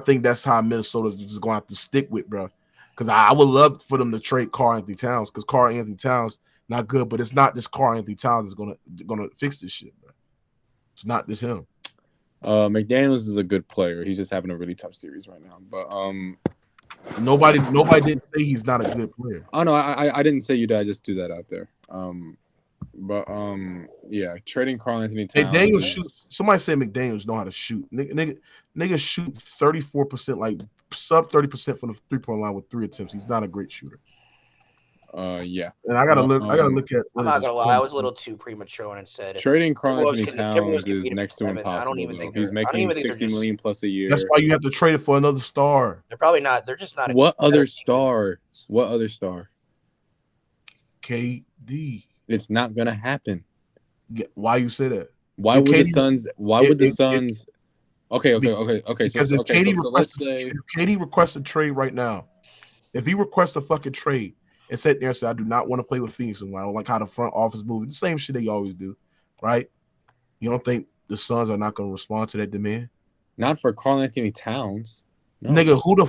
think that's how Minnesota's just going to have to stick with, bro. Because I would love for them to trade Karl-Anthony Towns, because Karl-Anthony Towns not good, but it's not just Karl-Anthony Towns that's gonna fix this shit, bro. It's not just him. McDaniels is a good player. He's just having a really tough series right now. But nobody didn't say he's not a good player. Oh no, I didn't say you did. I just threw that out there. Yeah, trading Karl-Anthony Towns. McDaniels shoot. Somebody said McDaniels know how to shoot. Nigga shoot 34%, like sub 30% from the 3-point line with 3 attempts. He's not a great shooter. Yeah. And I gotta look at. I'm not gonna lie, I was a little too premature when it said trading Karl-Anthony Towns is next to impossible. I don't even think he's making $60 million plus a year. That's why you have to trade it for another star. They're probably not. They're just not. What other star? What other star? KD. It's not gonna happen. Why you say that? Why would the Suns? Why would the Suns? Okay. Because if KD requests a trade right now, if he requests a fucking trade and sat there and said, I do not want to play with Phoenix anymore, I don't like how the front office moves, the same shit they always do, right? You don't think the Suns are not going to respond to that demand? Not for Karl-Anthony Towns. No. Nigga, who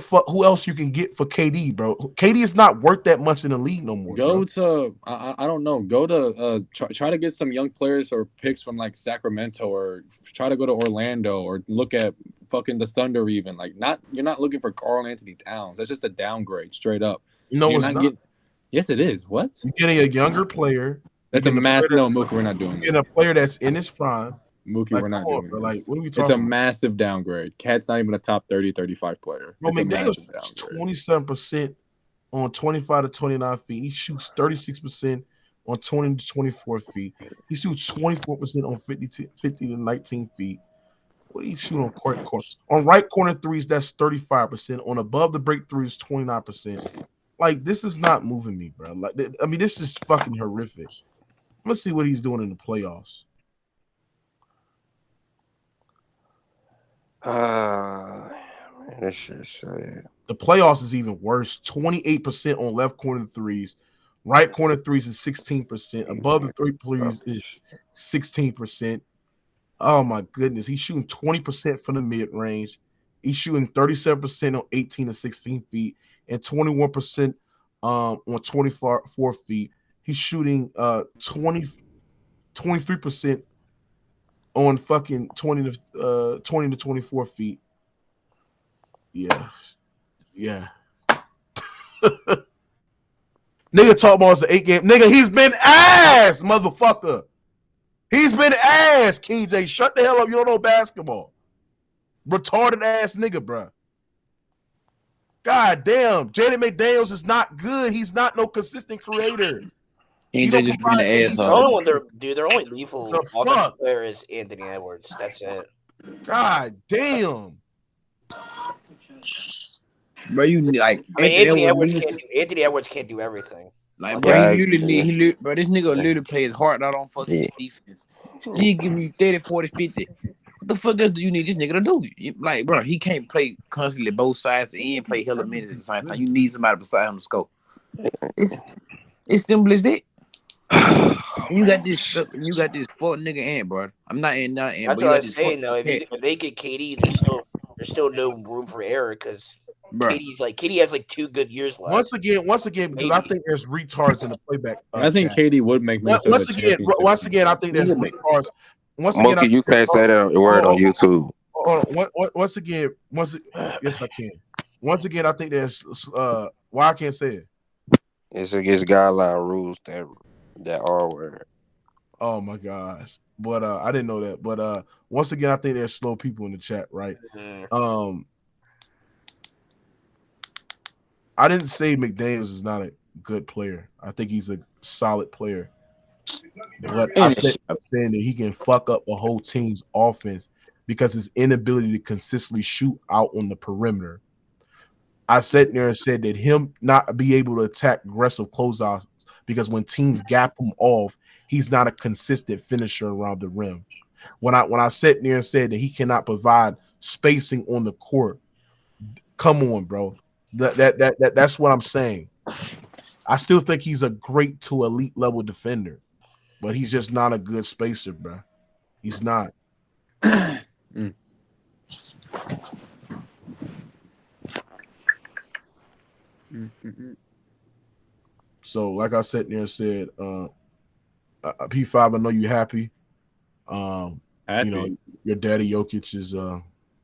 else you can get for KD, bro? KD is not worth that much in the league no more. Go to I don't know. Go to try to get some young players or picks from like Sacramento, or try to go to Orlando, or look at fucking the Thunder even. Like, you're not looking for Karl-Anthony Towns. That's just a downgrade straight up. No, it's not. Yes, it is. What? You're getting a younger player. That's a massive. No, Mookie, we're not doing this. Getting a player that's in his prime. Mookie, we're not doing this. Like, what are we talking It's a about? massive downgrade. Cat's not even a top 30, 35 player. Bro, McDaniels 27% on 25 to 29 feet. He shoots 36% on 20 to 24 feet. He shoots 24% on 50 to 19 feet. What do you shoot on corner? On right corner threes, that's 35%. On above the break threes, 29%. Like, this is not moving me, bro. Like, I mean, this is fucking horrific. Let's see what he's doing in the playoffs. This shit sad. The playoffs is even worse. 28% on left corner threes. Right corner threes is 16%. Above the three threes is 16%. Oh my goodness. He's shooting 20% from the mid-range. He's shooting 37% on 18 to 16 feet and 21% on 24 feet. He's shooting 23% on fucking 20 to 24 feet. Yeah. Nigga talk about it's an 8-game. Nigga, he's been ass, motherfucker. He's been ass, King J. Shut the hell up. You don't know basketball. Retarded ass nigga, bruh. God damn. Jaden McDaniels is not good. He's not no consistent creator. He just being an asshole. The only one their only lethal offensive player is Anthony Edwards. That's it. God damn. Bro, you like Anthony Edwards can't do everything. Like, bro, this nigga literally play his heart out on fucking defense. Still give me 30, 40, 50. What the fuck else do you need this nigga to do? Like, bro, he can't play constantly both sides and play hella minutes at the same time. You need somebody beside him to score. It's simple as that. You got this fuck nigga Ant, bro. I'm not Ant, That's but what I was saying though. If they get KD, there's still no room for error because KD has like 2 good years left. Once again, because I think there's retards in the playback. I think KD would make once again, I think there's retards. Once again, Monkey, you can't say that word on YouTube. Once again, yes, I can. Once again, I think there's why I can't say it. It's against guideline rules that R word. Oh my gosh. But I didn't know that. But once again, I think there's slow people in the chat, right? Mm-hmm. I didn't say McDaniels is not a good player. I think he's a solid player. But I'm saying that he can fuck up the whole team's offense because his inability to consistently shoot out on the perimeter. I sat there and said that him not be able to attack aggressive closeouts because when teams gap him off, he's not a consistent finisher around the rim. When I sat there and said that he cannot provide spacing on the court, come on, bro. That's what I'm saying. I still think he's a great to elite level defender, but he's just not a good spacer, bro. He's not. So, like I sat there and said, P5, I know you happy. You know, your daddy Jokic is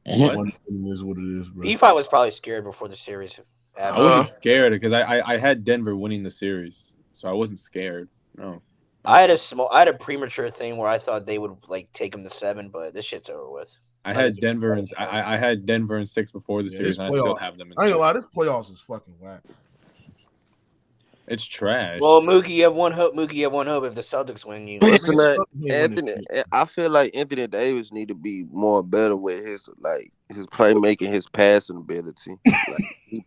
is what it is, bro. P5 was probably scared before the series. I wasn't scared because I had Denver winning the series, so I wasn't scared. No, I had a premature thing where I thought they would like take him to 7, but this shit's over with. I had Denver in 6 before the series, and I still have them in 6. I ain't gonna lie, this playoffs is fucking whack. It's trash. Well, Mookie, you have one hope. If the Celtics win, you. Listen, Anthony. I feel like Anthony Davis need to be more better with his playmaking, his passing ability. Like, he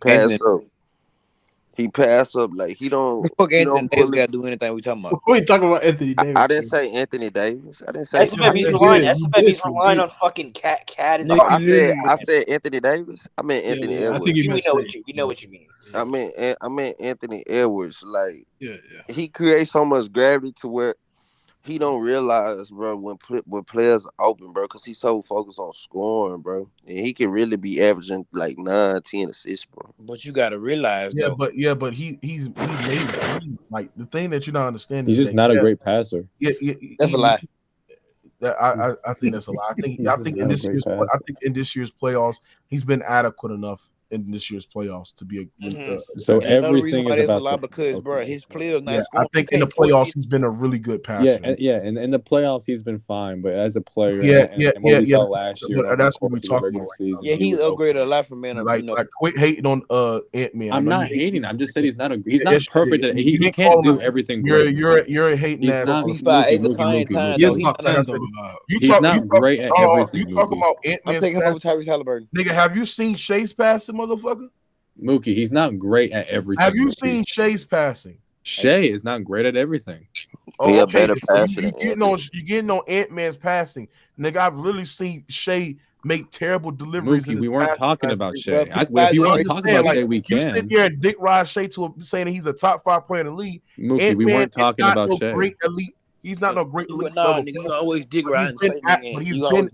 pass up like he don't. Fuck Anthony Davis got to do anything we talking about. We talking about Anthony Davis. I didn't say Anthony Davis. I didn't say. SFF's relying on fucking cat. No, I said Anthony Davis. I meant Anthony Edwards. I think we know what you mean. I meant Anthony Edwards. Like, he creates so much gravity to where he don't realize, bro, when players are open, bro, because he's so focused on scoring, bro. And he can really be averaging like 9-10 assists, bro. But you gotta realize, but he's made like the thing that you're not understanding. He's just not a great passer. That's a lie. I think that's a lie. I think in this year's playoffs, he's been adequate enough in this year's playoffs to be so everything is about a lot because bro, his players not. I think in the playoffs he's been a really good passer. And in the playoffs he's been fine, but as a player, what we saw last year, that's what we're talking about. He's upgraded a lot from man. Like quit hating on Ant-Man. I'm not hating. I'm just saying he's not perfect. He can't do everything. You're a hating ass. He's not great at everything. You talk about Ant-Man. I'm taking him over Tyrese Halliburton. Nigga, have you seen Shay's passing, motherfucker? Mookie, he's not great at everything. Have you seen Shay's passing? Shay is not great at everything. Be a better passer. You're getting on Ant-Man's passing. Nigga, I've literally seen Shay make terrible deliveries. Mookie, we weren't talking about Shay. If you want to talk about Shay, we can. You sit here and dick ride Shay to saying that he's a top 5 player in the league. Mookie, we weren't talking about Shay. Great elite. He's not no great elite. Nigga, you always dig around. He's been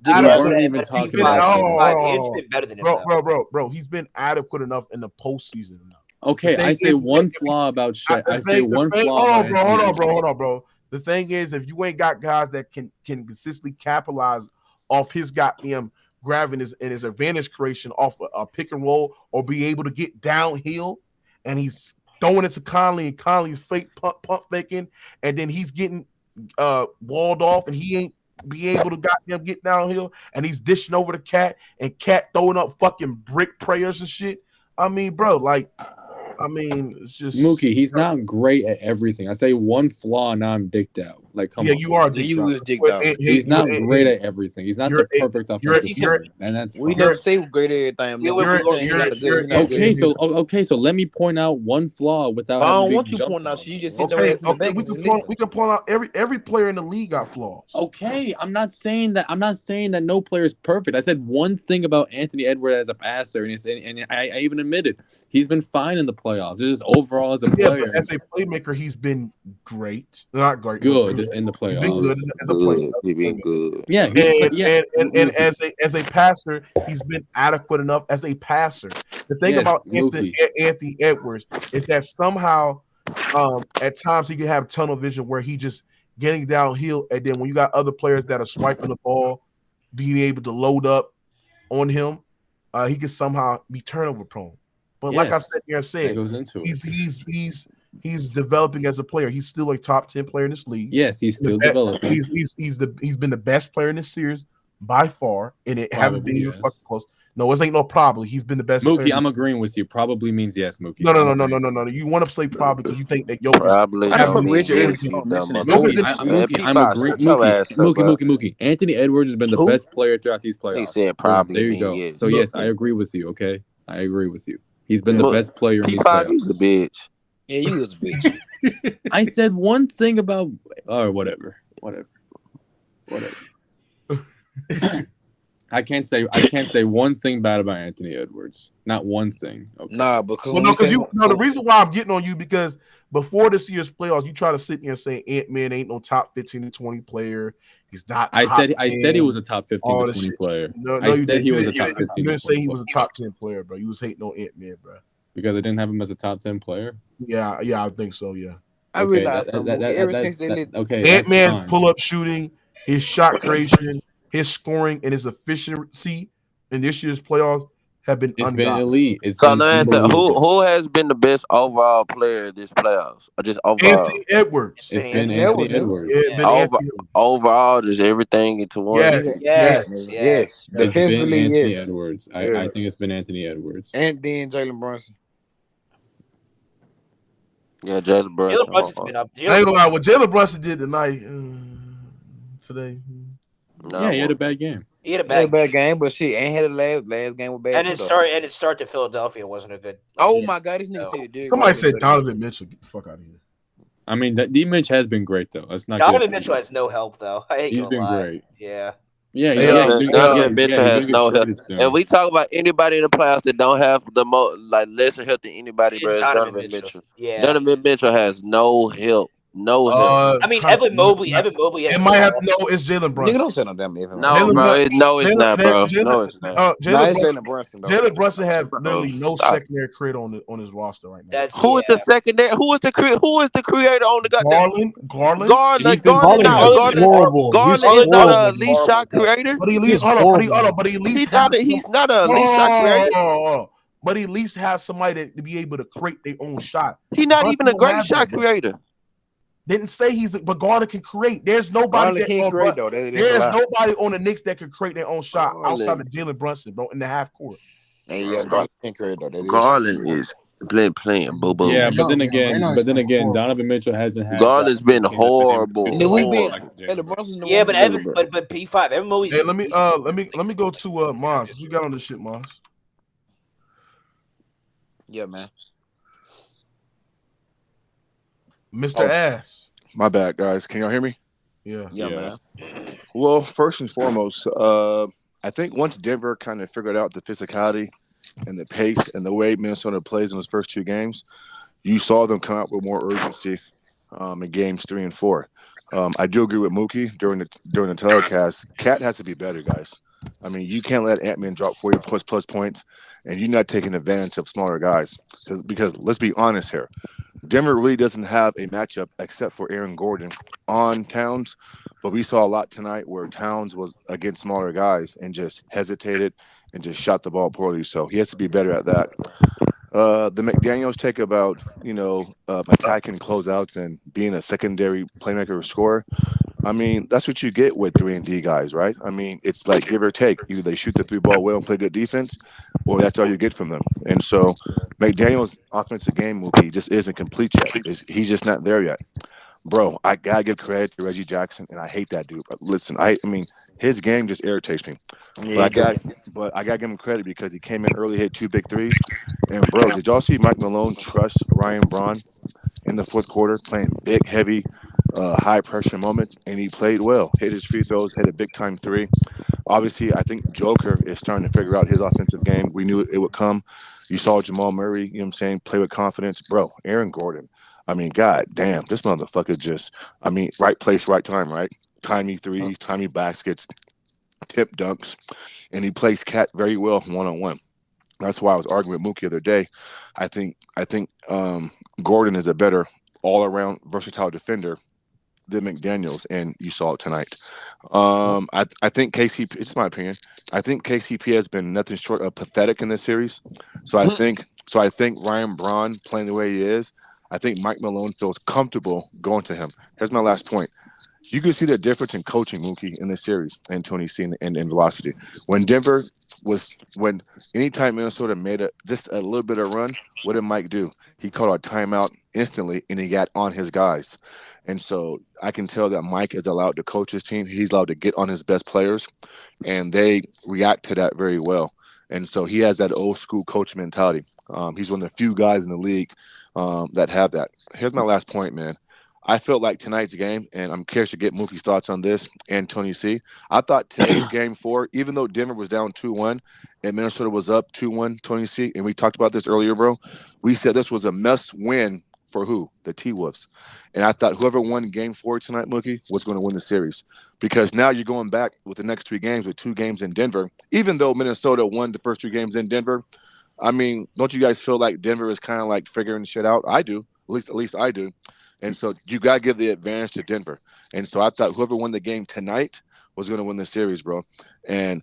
bro. He's been adequate enough in the postseason. Okay, I say one flaw about Shay. I say one flaw. Hold on, bro. The thing is, if you ain't got guys that can consistently capitalize off his goddamn grabbing and his advantage creation off a pick and roll or be able to get downhill, and he's throwing it to Conley and Conley's fake pump faking, and then he's getting walled off and he ain't be able to goddamn get downhill and he's dishing over the Cat and Cat throwing up fucking brick prayers and shit. I mean, bro, it's just Mookie, he's not great at everything. I say one flaw, now I'm dicked out. Like, come Yeah, on. you are. Yeah, Dick you Johnson. is Dick Johnson. He's not great at everything. He's not the perfect offensive player, and that's we fine. never say great at everything. Okay, so let me point out one flaw without. I don't having want to you be pointing out. jumped You on. just sit your ass in the back and just listen. We can point out every player in the league got flaws. Okay, I'm not saying that no player is perfect. I said one thing about Anthony Edwards as a passer, and I even admitted he's been fine in the playoffs. Just overall as a player, but as a playmaker, he's been great. Not great, good in the playoffs. He's been good as a player. He's been good. Yeah, and as a passer, he's been adequate enough as a passer. The thing about Anthony Edwards is that somehow, at times he can have tunnel vision where he just getting downhill, and then when you got other players that are swiping the ball, being able to load up on him, he can somehow be turnover prone. But like I said here, he's developing as a player. He's still a top 10 player in this league. Yes, he's still developing. He's been the best player in this series by far, and it haven't been even fucking close. No, it ain't no probably. He's been the best. Mookie, I'm agreeing with you. Probably means yes, Mookie. No. You want to say probably because you think that Jokic. Probably. Mookie. Anthony Edwards has been the best player throughout these playoffs. He said probably. There you go. Yes. So yes, I agree with you. Okay, I agree with you. He's been the best player in these playoffs. He's a bitch. Yeah, you was a bitch. I said one thing about whatever. I can't say one thing bad about Anthony Edwards. Not one thing. Okay. Nah, because the reason why I'm getting on you because before this year's playoffs, you try to sit there and say Ant-Man ain't no top 15 to 20 player. He's not. I said he was a top 15 to 20 player. I said he was a top 15. You didn't say he was a top 10 player, bro. You was hating on Ant-Man, bro. Because I didn't have him as a top 10 player. Yeah, I think so. Yeah. I realized something. Ever since they did Ant-Man's pull-up shooting, his shot creation, his scoring, and his efficiency in this year's playoffs have been elite. Who has been the best overall player this playoffs? Or just overall? Anthony Edwards. It's been Anthony Edwards. Overall, just everything into one. Yes. Defensively, Anthony Edwards. I think it's been Anthony Edwards. And then Jalen Brunson. Yeah, Jalen Brunson. Jalen Brunson's been up. I ain't gonna lie. What Jalen Brunson did today. Yeah, he had a bad game. He had a bad game, but shit, ain't had a last game with bad. And it started to Philadelphia wasn't a good. Oh my God, this nigga said. Somebody said Donovan Mitchell. Get the fuck out of here. I mean, D. Mitch has been great though. That's not. Donovan Mitchell has no help though. He's been great. Yeah. Donovan Mitchell has no help. And we talk about anybody in the playoffs that don't have the most lesser help than anybody, bro. It's Donovan Mitchell. Yeah. Donovan Mitchell has no help. I mean, Evan Mobley. It might have it's Jalen Brunson. Nigga, don't say no damn Evan. No, bro. It's not, bro. No, it's not. Jalen Brunson. Jalen Brunson have literally no secondary creator on his roster right now. Who is the secondary? Who is the creator on the goddamn? Garland. Garland is not a lead shot creator. But he's not a lead shot creator. But he at least has somebody to be able to create their own shot. He's not even a great shot creator. Didn't say but Garland can create. There's nobody create though. There's nobody on the Knicks that can create their own shot outside of Jalen Brunson, bro, in the half court. Yeah, Garland can't create though. Garland is playing boo-boo. Yeah, but then again, Donovan Mitchell hasn't had. Garland's been horrible. But P5. Evan Mobley's. Hey, let me go to Mons. What you got on this shit, Mons? Yeah, man. Mr. Ass. My bad, guys. Can y'all hear me? Yeah, man. Well, first and foremost, I think once Denver kind of figured out the physicality and the pace and the way Minnesota plays in those first two games, you saw them come out with more urgency in games 3 and 4. I do agree with Mookie during the telecast. Cat has to be better, guys. I mean, you can't let Ant-Man drop 40 plus points and you're not taking advantage of smaller guys. Because let's be honest here. Denver really doesn't have a matchup except for Aaron Gordon on Towns. But we saw a lot tonight where Towns was against smaller guys and just hesitated and just shot the ball poorly. So he has to be better at that. The McDaniels take about, attacking closeouts and being a secondary playmaker or scorer. I mean, that's what you get with 3-and-D guys, right? I mean, it's like give or take. Either they shoot the 3-ball well and play good defense, or that's all you get from them. And so McDaniels' offensive game, Mookie, just isn't complete yet. He's just not there yet. bro, I gotta give credit to Reggie Jackson, and I hate that dude. But listen, I mean, his game just irritates me. Yeah, But I gotta give him credit because he came in early, hit 2 big threes. And bro, did y'all see Mike Malone trust Ryan Braun in the fourth quarter, playing big, heavy, high pressure moments, and he played well. Hit his free throws, hit a big time three. Obviously, I think Joker is starting to figure out his offensive game. We knew it would come. You saw Jamal Murray, you know what I'm saying, play with confidence. Bro, Aaron Gordon. I mean, god damn, this motherfucker just, I mean, right place, right time, right? Timey threes, timey baskets, tip dunks, and he plays Cat very well one-on-one. That's why I was arguing with Mookie the other day. I think Gordon is a better all-around versatile defender than McDaniels, and you saw it tonight. I think KCP. It's my opinion. I think KCP has been nothing short of pathetic in this series. So I think Ryan Braun playing the way he is. I think Mike Malone feels comfortable going to him. Here's my last point. You can see the difference in coaching Mookie in this series and Tony C and Velocity. When anytime Minnesota made just a little bit of run, what did Mike do? He called a timeout instantly and he got on his guys. And so I can tell that Mike is allowed to coach his team. He's allowed to get on his best players, and they react to that very well. And so he has that old school coach mentality. He's one of the few guys in the league that have that. Here's my last point, man. I felt like tonight's game, and I'm curious to get Mookie's thoughts on this and Tony C. I thought today's game 4, even though Denver was down 2-1 and Minnesota was up 2-1, Tony C, and we talked about this earlier, bro. We said this was a must win for who? The T-Wolves. And I thought whoever won game 4 tonight, Mookie, was going to win the series. Because now you're going back with the next 3 games with 2 games in Denver. Even though Minnesota won the first 2 games in Denver, I mean, don't you guys feel like Denver is kind of like figuring shit out? I do. At least I do. And so you got to give the advantage to Denver. And so I thought whoever won the game tonight was going to win the series, bro. And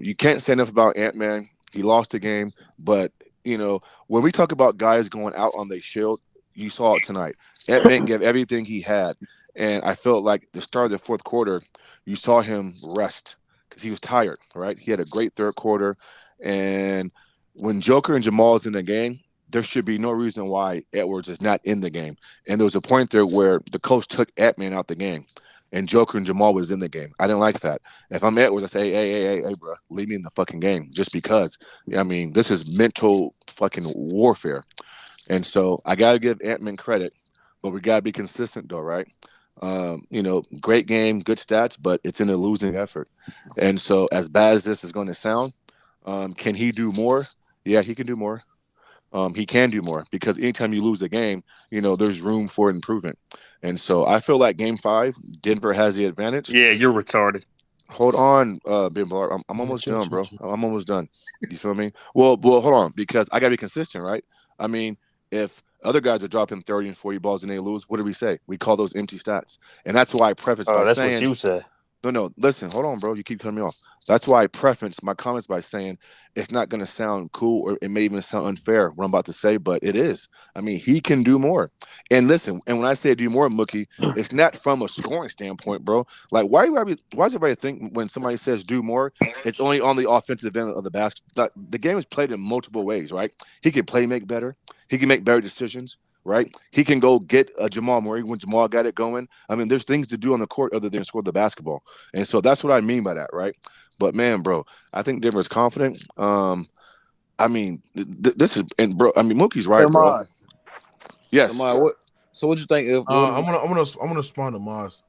you can't say enough about Ant-Man. He lost the game. But, you know, when we talk about guys going out on the shield, you saw it tonight. Ant-Man gave everything he had. And I felt like the start of the fourth quarter, you saw him rest because he was tired, right? He had a great third quarter. And when Joker and Jamal is in the game, there should be no reason why Edwards is not in the game. And there was a point there where the coach took Ant-Man out the game and Joker and Jamal was in the game. I didn't like that. If I'm Edwards, I say, hey, bro, leave me in the fucking game just because. I mean, this is mental fucking warfare. And so I got to give Ant-Man credit, but we got to be consistent though, right? You know, great game, good stats, but it's in a losing effort. And so as bad as this is going to sound, can he do more? Yeah, he can do more. He can do more because anytime you lose a game, you know, there's room for improvement. And so I feel like game 5, Denver has the advantage. Yeah, you're retarded. Hold on, Ben Blar. I'm almost done, bro. I'm almost done. You feel me? Well, hold on, because I got to be consistent, right? I mean, if other guys are dropping 30 and 40 balls and they lose, what do we say? We call those empty stats. And that's why I preface by that's saying. That's what you said. No, listen, hold on, bro. You keep cutting me off. That's why I preface my comments by saying it's not going to sound cool or it may even sound unfair what I'm about to say, but it is. I mean, he can do more. And listen, and when I say do more, Mookie, it's not from a scoring standpoint, bro. Like, why does everybody think when somebody says do more, it's only on the offensive end of the basket? The game is played in multiple ways, right? He can make better. He can make better decisions. Right, he can go get a Jamal Murray when Jamal got it going. I mean, there's things to do on the court other than score the basketball, and so that's what I mean by that, right? But man, bro, I think Denver's confident. I mean, this is and bro, I mean, Mookie's right, bro. Yes. So what you think? I'm gonna respond to Maz.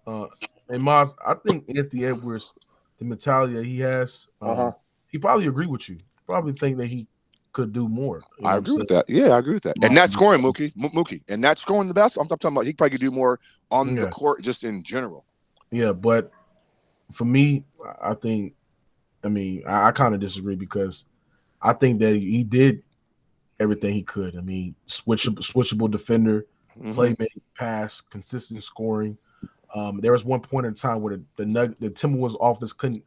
And Maz, I think Anthony Edwards, the mentality that he has, he probably agree with you. Probably think that he could do more. I agree with that. Yeah, I agree with that. And not scoring, Mookie, and not scoring the basketball. I'm talking about he probably could do more on the court just in general. Yeah, but for me, I think, I mean, I kind of disagree because I think that he did everything he could. I mean, switchable defender, playmaking, pass, consistent scoring. There was one point in time where the Timberwolves offense couldn't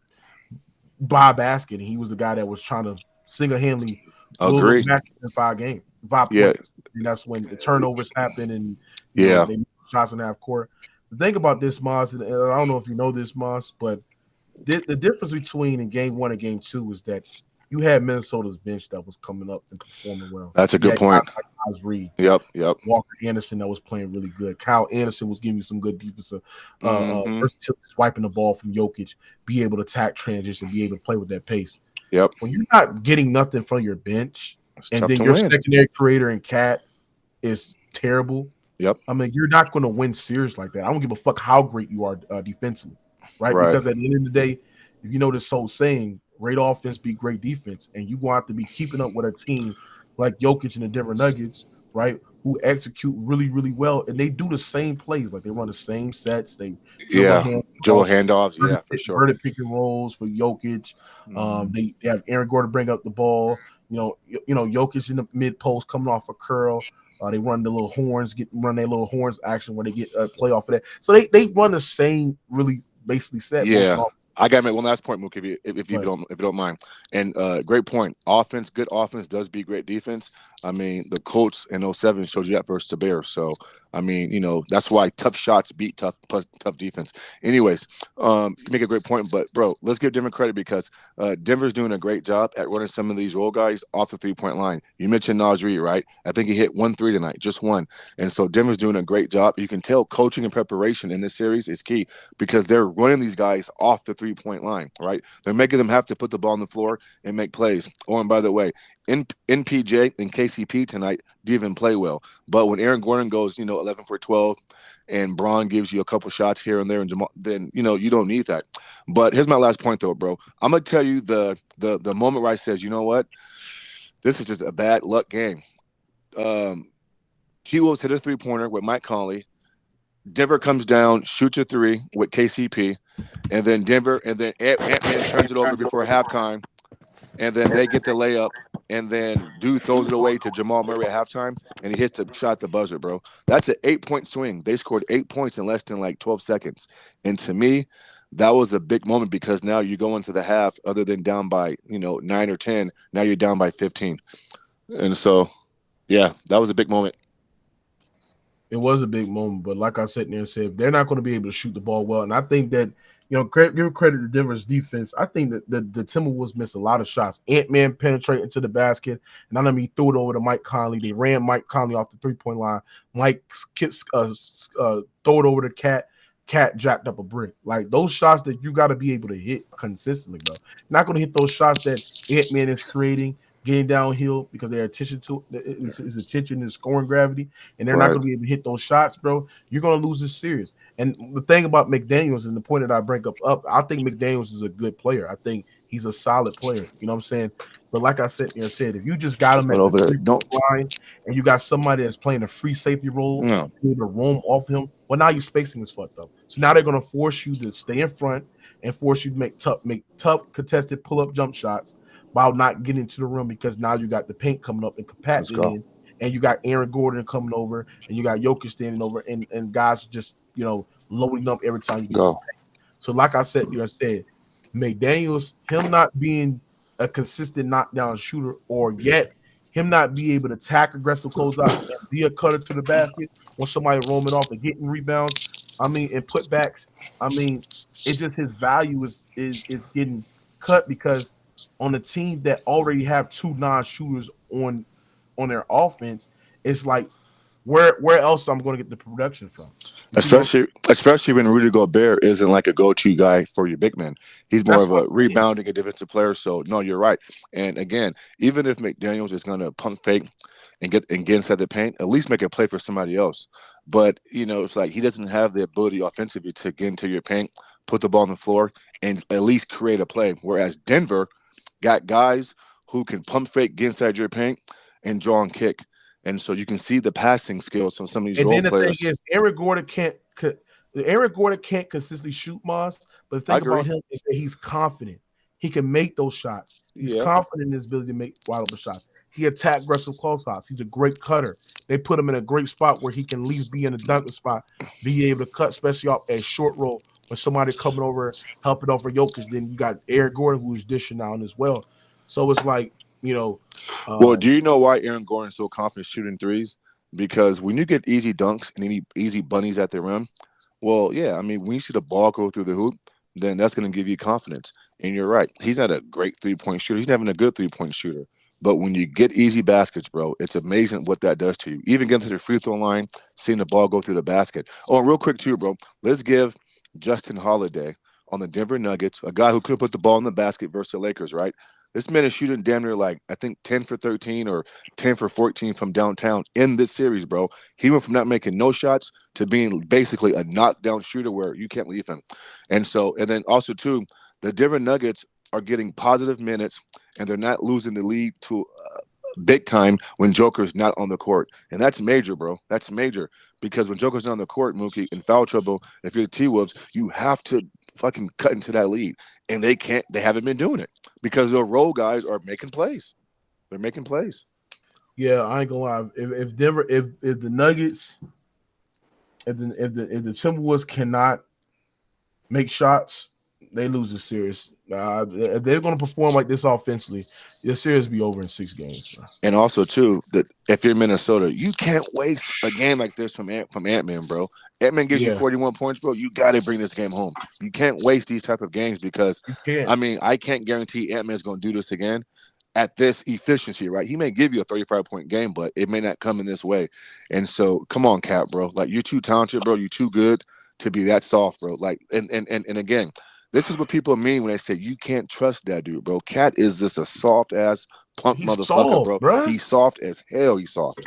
buy a basket, and he was the guy that was trying to single-handedly agree back in 5 points. And that's when the turnovers happen and they make shots in half court. The thing about this, Maz, and I don't know if you know this, Maz, but the difference between in game 1 and game 2 is that you had Minnesota's bench that was coming up and performing well. That's a good point. Nas Reed. Yep. Walker Anderson that was playing really good. Kyle Anderson was giving you some good defensive Mhm. swiping the ball from Jokic, be able to attack transition, be able to play with that pace. Yep. When you're not getting nothing from your bench, It's and tough then to your win. secondary creator and Cat is terrible. Yep. I mean, you're not going to win series like that. I don't give a fuck how great you are defensively, right? Because at the end of the day, if you know this whole saying, great offense beat great defense, and you want to be keeping up with a team like Jokic and the Denver Nuggets, right? Who execute really, really well, and they do the same plays, like they run the same sets. They dribble handoffs, for sure. Inverted pick and rolls for Jokic. They have Aaron Gordon bring up the ball. You know, Jokic in the mid post coming off a curl. They run the little horns, run their little horns action where they get a play off of that. So they run the same, really basically set. Yeah. I gotta make one last point, Mook, if you don't mind. And great point. Good offense does beat great defense. I mean, the Colts in 07 showed you that versus the Bears. So I mean, that's why tough shots beat tough defense. Anyways, you make a great point, but bro, let's give Denver credit because Denver's doing a great job at running some of these role guys off the 3-point line. You mentioned Nas Reed, right? I think he hit 1 3 tonight, just one. And so Denver's doing a great job. You can tell coaching and preparation in this series is key because they're running these guys off the 3-point line, right? They're making them have to put the ball on the floor and make plays. Oh, and by the way, NPJ and KCP tonight didn't even play well. But when Aaron Gordon goes, 11 for 12, and Braun gives you a couple shots here and there, and Jamal, then you don't need that. But here's my last point, though, bro. I'm gonna tell you the moment where I says, you know what, this is just a bad luck game. T-Wolves hit a 3-pointer with Mike Conley. Denver comes down, shoots a 3 with KCP, and then Ant-Man turns it over before halftime, and then they get the layup, and then dude throws it away to Jamal Murray at halftime, and he hits the shot at the buzzer, bro. That's an 8-point swing. They scored 8 points in less than like 12 seconds. And to me, that was a big moment because now you go into the half, other than down by 9 or 10, now you're down by 15. And so, yeah, that was a big moment. It was a big moment, but like I said there and said, they're not going to be able to shoot the ball well. And I think that, give credit to Denver's defense. I think that the Timberwolves missed a lot of shots. Ant-Man penetrating to the basket, and I mean, he threw it over to Mike Conley. They ran Mike Conley off the 3-point line. Mike throw it over to Cat. Cat jacked up a brick. Like those shots that you got to be able to hit consistently, bro. You're not going to hit those shots that Ant-Man is creating, getting downhill because their attention to his attention is scoring gravity, and they're not going to be able to hit those shots, bro. You're going to lose this series. And the thing about McDaniels and the point that I bring up, I think McDaniels is a good player. I think he's a solid player. You know what I'm saying? But like I said, if you just got him at the line and you got somebody that's playing a free safety role, able to roam off him, well, now your spacing is fucked up. So now they're going to force you to stay in front and force you to make tough contested pull-up jump shots while not getting to the rim because now you got the paint coming up and compacting in, and you got Aaron Gordon coming over, and you got Jokic standing over, and guys just loading up every time you get the paint. So like I said, McDaniels, him not being a consistent knockdown shooter, or yet him not be able to attack aggressive closeouts and be a cutter to the basket when somebody roaming off and getting rebounds. I mean, and putbacks. I mean, it just his value is getting cut because on a team that already have 2 non-shooters on their offense, it's like where else I'm going to get the production from? Especially when Rudy Gobert isn't like a go-to guy for your big man. He's more of a rebounding, a defensive player. So no, you're right. And again, even if McDaniels is going to pump fake and get inside the paint, at least make a play for somebody else. But it's like he doesn't have the ability offensively to get into your paint, put the ball on the floor, and at least create a play. Whereas Denver got guys who can pump fake, get inside your paint, and draw and kick. And so you can see the passing skills from some of these role players. And then the thing is, Aaron Gordon can't consistently shoot, Moss. But the thing about him is that he's confident. He can make those shots. He's confident in his ability to make wide open shots. He attacked aggressive closeouts. He's a great cutter. They put him in a great spot where he can at least be in a dunking spot, be able to cut, especially off a short roll when somebody coming over, helping over Jokic. Then you got Aaron Gordon who's dishing out as well. So it's like, well, do you know why Aaron Gordon's so confident shooting threes? Because when you get easy dunks and easy bunnies at the rim, well, yeah, I mean, when you see the ball go through the hoop, then that's going to give you confidence. And you're right. He's not a great 3-point shooter. He's not even a good 3-point shooter. But when you get easy baskets, bro, it's amazing what that does to you. Even getting to the free throw line, seeing the ball go through the basket. Oh, and real quick too, bro. Let's give Justin Holiday on the Denver Nuggets, a guy who could put the ball in the basket versus the Lakers, right? This man is shooting damn near like, I think 10 for 13 or 10 for 14 from downtown in this series, bro. He went from not making no shots to being basically a knockdown shooter where you can't leave him. And then also too, the Denver Nuggets are getting positive minutes and they're not losing the lead to big time when Joker's not on the court. And that's major, bro. That's major. Because when Joker's not on the court, Mookie, in foul trouble, if you're the T-Wolves, you have to fucking cut into that lead. And they haven't been doing it because their role guys are making plays. They're making plays. Yeah, I ain't gonna lie. If Denver, if the Nuggets, if the Timberwolves cannot make shots, they lose the series. If they're gonna perform like this offensively, the series will be over in 6 games, bro. And also too, that if you're Minnesota, you can't waste a game like this from Ant-Man, bro. Ant-Man gives you 41 points, bro. You got to bring this game home. You can't waste these type of games because I can't guarantee Ant-Man's going to do this again at this efficiency, right? He may give you a 35-point game, but it may not come in this way. And so, come on, Cap, bro. Like, you're too talented, bro. You're too good to be that soft, bro. Like, and again, this is what people mean when they say you can't trust that dude, bro. Cat is just a soft ass punk motherfucker, soft, bro. He's soft as hell. He's soft,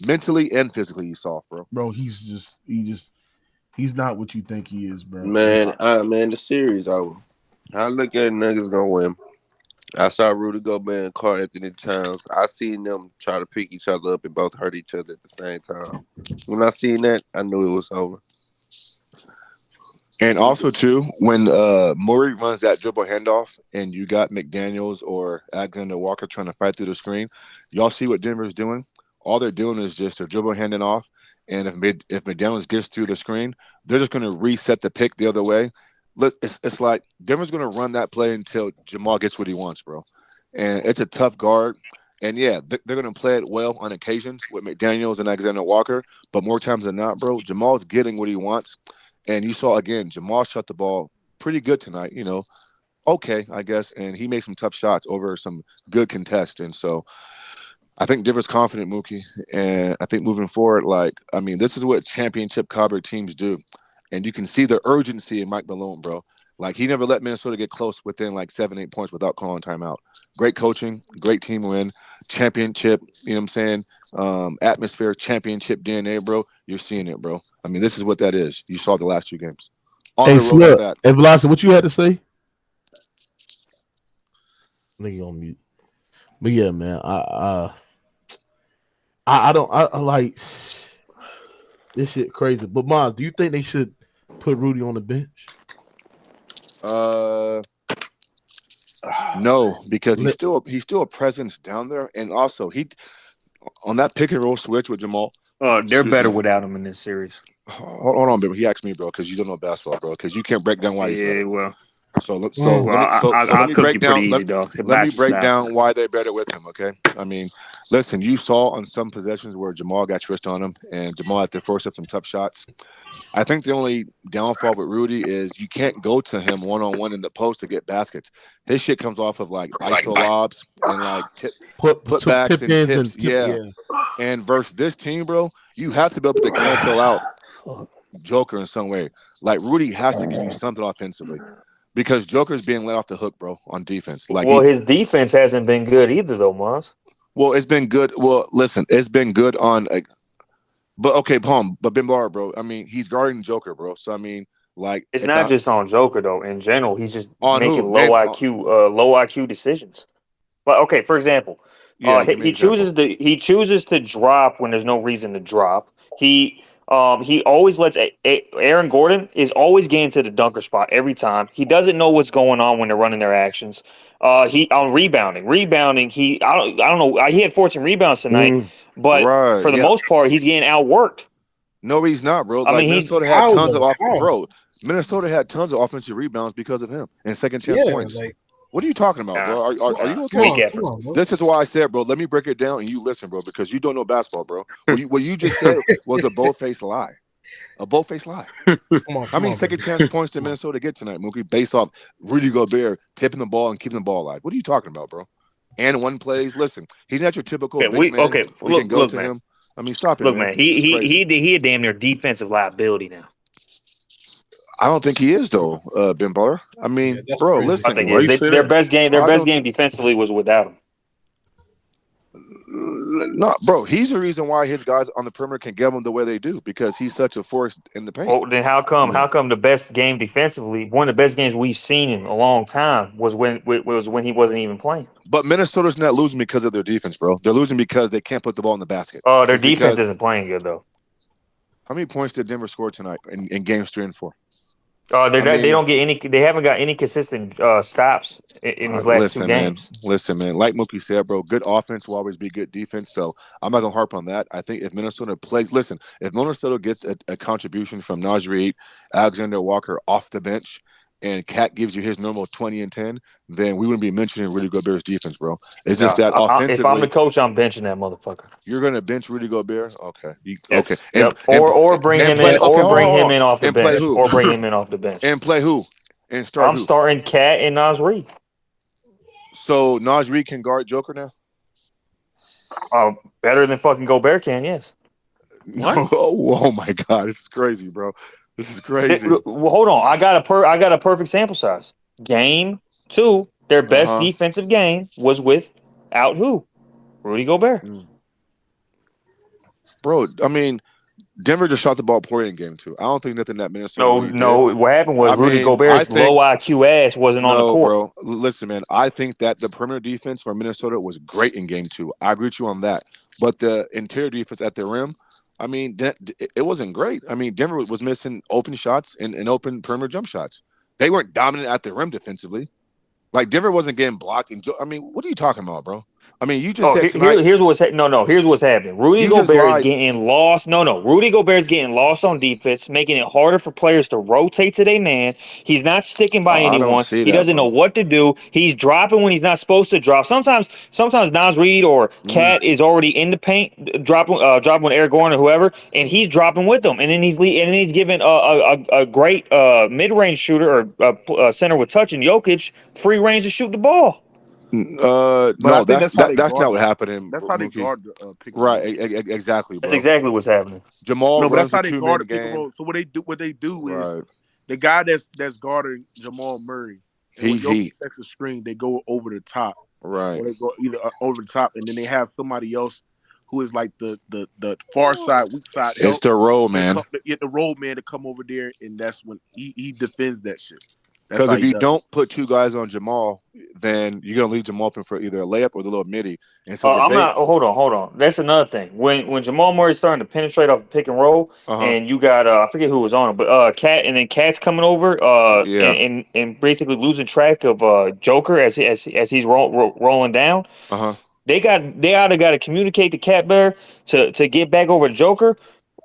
mentally and physically. He's soft, bro. Bro, he's not what you think he is, bro. Man, the series over. I look at niggas gonna win. I saw Rudy Gobert and Karl-Anthony Towns. I seen them try to pick each other up and both hurt each other at the same time. When I seen that, I knew it was over. And also, too, when Murray runs that dribble handoff and you got McDaniels or Alexander Walker trying to fight through the screen, y'all see what Denver's doing? All they're doing is just a dribble handing off. And if McDaniels gets through the screen, they're just going to reset the pick the other way. Look, it's like Denver's going to run that play until Jamal gets what he wants, bro. And it's a tough guard. And, yeah, they're going to play it well on occasions with McDaniels and Alexander Walker. But more times than not, bro, Jamal's getting what he wants. And you saw, again, Jamal shot the ball pretty good tonight, okay, I guess. And he made some tough shots over some good contests. And so I think Denver's confident, Mookie. And I think moving forward, this is what championship caliber teams do. And you can see the urgency in Mike Malone, bro. Like, he never let Minnesota get close within 7-8 points without calling timeout. Great coaching, great team win, championship, you know what I'm saying? Atmosphere, championship DNA, bro. You're seeing it, bro. I mean, this is what that is. You saw the last 2 games. On the road like that. Hey, Velocity, what you had to say? I think you're on mute. But yeah, man, I like this shit crazy. But Mom, do you think they should put Rudy on the bench? No, because he's still a presence down there, and also he on that pick and roll switch with Jamal. They're better without him in this series. Hold on, baby. He asked me, bro, because you don't know basketball, bro, because you can't break down why he's better. Well. So let me break down. Let me break down why they're better with him. Okay, I mean, listen, you saw on some possessions where Jamal got twist on him, and Jamal had to force up some tough shots. I think the only downfall with Rudy is you can't go to him one-on-one in the post to get baskets. His shit comes off of ISO lobs and putbacks and tips. Yeah. And versus this team, bro, you have to be able to cancel out Joker in some way. Like, Rudy has to give you something offensively. Because Joker's being let off the hook, bro, on defense. His defense hasn't been good either, though, Moss. Well, it's been good. Well, listen, it's been good on but Ben Blar, bro. I mean, he's guarding Joker, bro. So I mean, it's not just on Joker though. In general, he's just making low IQ decisions. But okay, for example, he chooses to drop when there's no reason to drop. He always lets Aaron Gordon is always getting to the dunker spot every time. He doesn't know what's going on when they're running their actions. He on rebounding. I don't know. He had 14 rebounds tonight, but for the most part, he's getting outworked. No, he's not, bro. Minnesota had tons of offensive rebounds because of him and second chance points. What are you talking about, bro? Are you okay? This is why I said, bro, let me break it down and you listen, bro, because you don't know basketball, bro. What you just said was a bold-faced lie. A bold-faced lie. How many second chance points did Minnesota get tonight, Mookie, based off Rudy Gobert tipping the ball and keeping the ball alive? What are you talking about, bro? and one plays. Listen, he's not your typical Okay, big man. We can go look, to man. him. I mean, stop it, Look, man. man. He a damn near defensive liability now. I don't think he is though, Ben Baller. I mean, bro, crazy. listen. I think Why you is say their that? best game defensively was without him. No, bro, he's the reason why his guys on the perimeter can get him the way they do because he's such a force in the paint. Well, then how come the best game defensively, one of the best games we've seen in a long time was when he wasn't even playing. But Minnesota's not losing because of their defense, bro. They're losing because they can't put the ball in the basket. Oh, their defense isn't playing good though. How many points did Denver score tonight in games 3 and 4? They don't get any. They haven't got any consistent stops in these last 2 games. Listen, man. Like Mookie said, bro, good offense will always be good defense. So I'm not gonna harp on that. I think if Minnesota plays, listen, if Minnesota gets a contribution from Naz Reid, Alexander Walker off the bench, and Cat gives you his normal 20 and 10, then we wouldn't be mentioning Rudy Gobert's defense, bro. It's just that offensively. If I'm the coach, I'm benching that motherfucker. You're gonna bench Rudy Gobert, okay? Okay, and, or bring him in, or bring him in off the bench, or bring him in off the bench, and play who? And start. I'm starting Cat and Naz Reid. So Naz Reid can guard Joker now. Better than fucking Gobert can, yes. What? Oh my God, this is crazy, bro. This is crazy. Well, hold on. I got a perfect sample size. Game 2, their best defensive game was without who? Rudy Gobert. Bro, I mean, Denver just shot the ball poorly in game 2. I don't think nothing that Minnesota. No. What happened was Rudy Gobert's low IQ ass wasn't on the court. Bro, listen, man. I think that the perimeter defense for Minnesota was great in game 2. I agree with you on that. But the interior defense at the rim, I mean, it wasn't great. I mean, Denver was missing open shots and open perimeter jump shots. They weren't dominant at the rim defensively. Like, Denver wasn't getting blocked. I mean, what are you talking about, bro? I mean, you just said tonight. Here's what's happening. Rudy Gobert is getting lost. Rudy Gobert is getting lost on defense, making it harder for players to rotate to their man. He's not sticking by anyone. He doesn't know what to do. He's dropping when he's not supposed to drop. Sometimes Naz Reid or Cat is already in the paint, dropping with Eric Gordon or whoever, and he's dropping with them. And then he's giving a great mid-range shooter or center with touch and Jokic free range to shoot the ball. No, that's not what happened. That's how they guard the pick. Right, exactly. Bro. That's exactly what's happening. Jamal that's runs how the they guard the game. pick and roll. So what they do is the guy that's guarding Jamal Murray. He sets a screen. They go over the top. Right. Or they go either over the top, and then they have somebody else who is like the far side, weak side. It's the roll man. Get the roll man to come over there, and that's when he defends that shit. Because if you don't put 2 guys on Jamal, then you're gonna leave Jamal open for either a layup or the little midi. And so hold on. That's another thing. When Jamal Murray's starting to penetrate off the pick and roll, and you got I forget who was on it, but Cat's coming over, and basically losing track of Joker as he's rolling down. They either got to communicate to Cat Bear to get back over to Joker.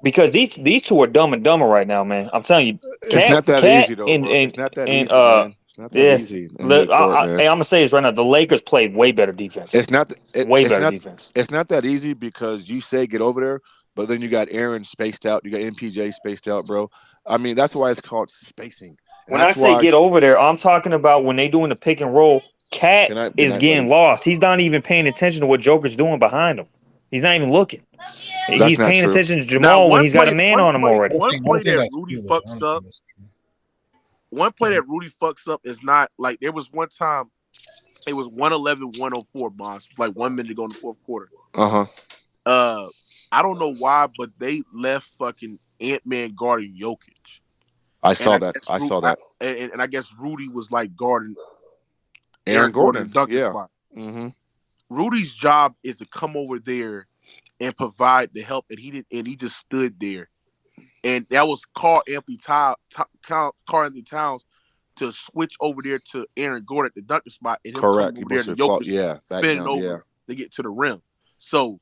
Because these 2 are dumb and dumber right now, man. I'm telling you, it's not that easy though. It's not that easy, man. It's not that easy. I'm gonna say this right now: the Lakers played way better defense. It's not better defense. It's not that easy because you say get over there, but then you got Aaron spaced out, you got MPJ spaced out, bro. I mean, that's why it's called spacing. When I say get over there, I'm talking about when they doing the pick and roll. Cat is getting lost. He's not even paying attention to what Joker's doing behind him. He's not even looking. He's paying attention to Jamal when he's got a man on him already. One play that Rudy fucks up. One play that Rudy fucks up is not like there was one time it was 111-104 boss. It was like 1 minute to go in the fourth quarter. I don't know why, but they left fucking Ant-Man guarding Jokic. I saw that. And I guess Rudy was like guarding Aaron Gordon. Yeah. Spot. Rudy's job is to come over there and provide the help, and he did, and he just stood there. And that was Karl-Anthony Towns to switch over there to Aaron Gordon at the dunker spot, and correct. He spinning over to get to the rim. So,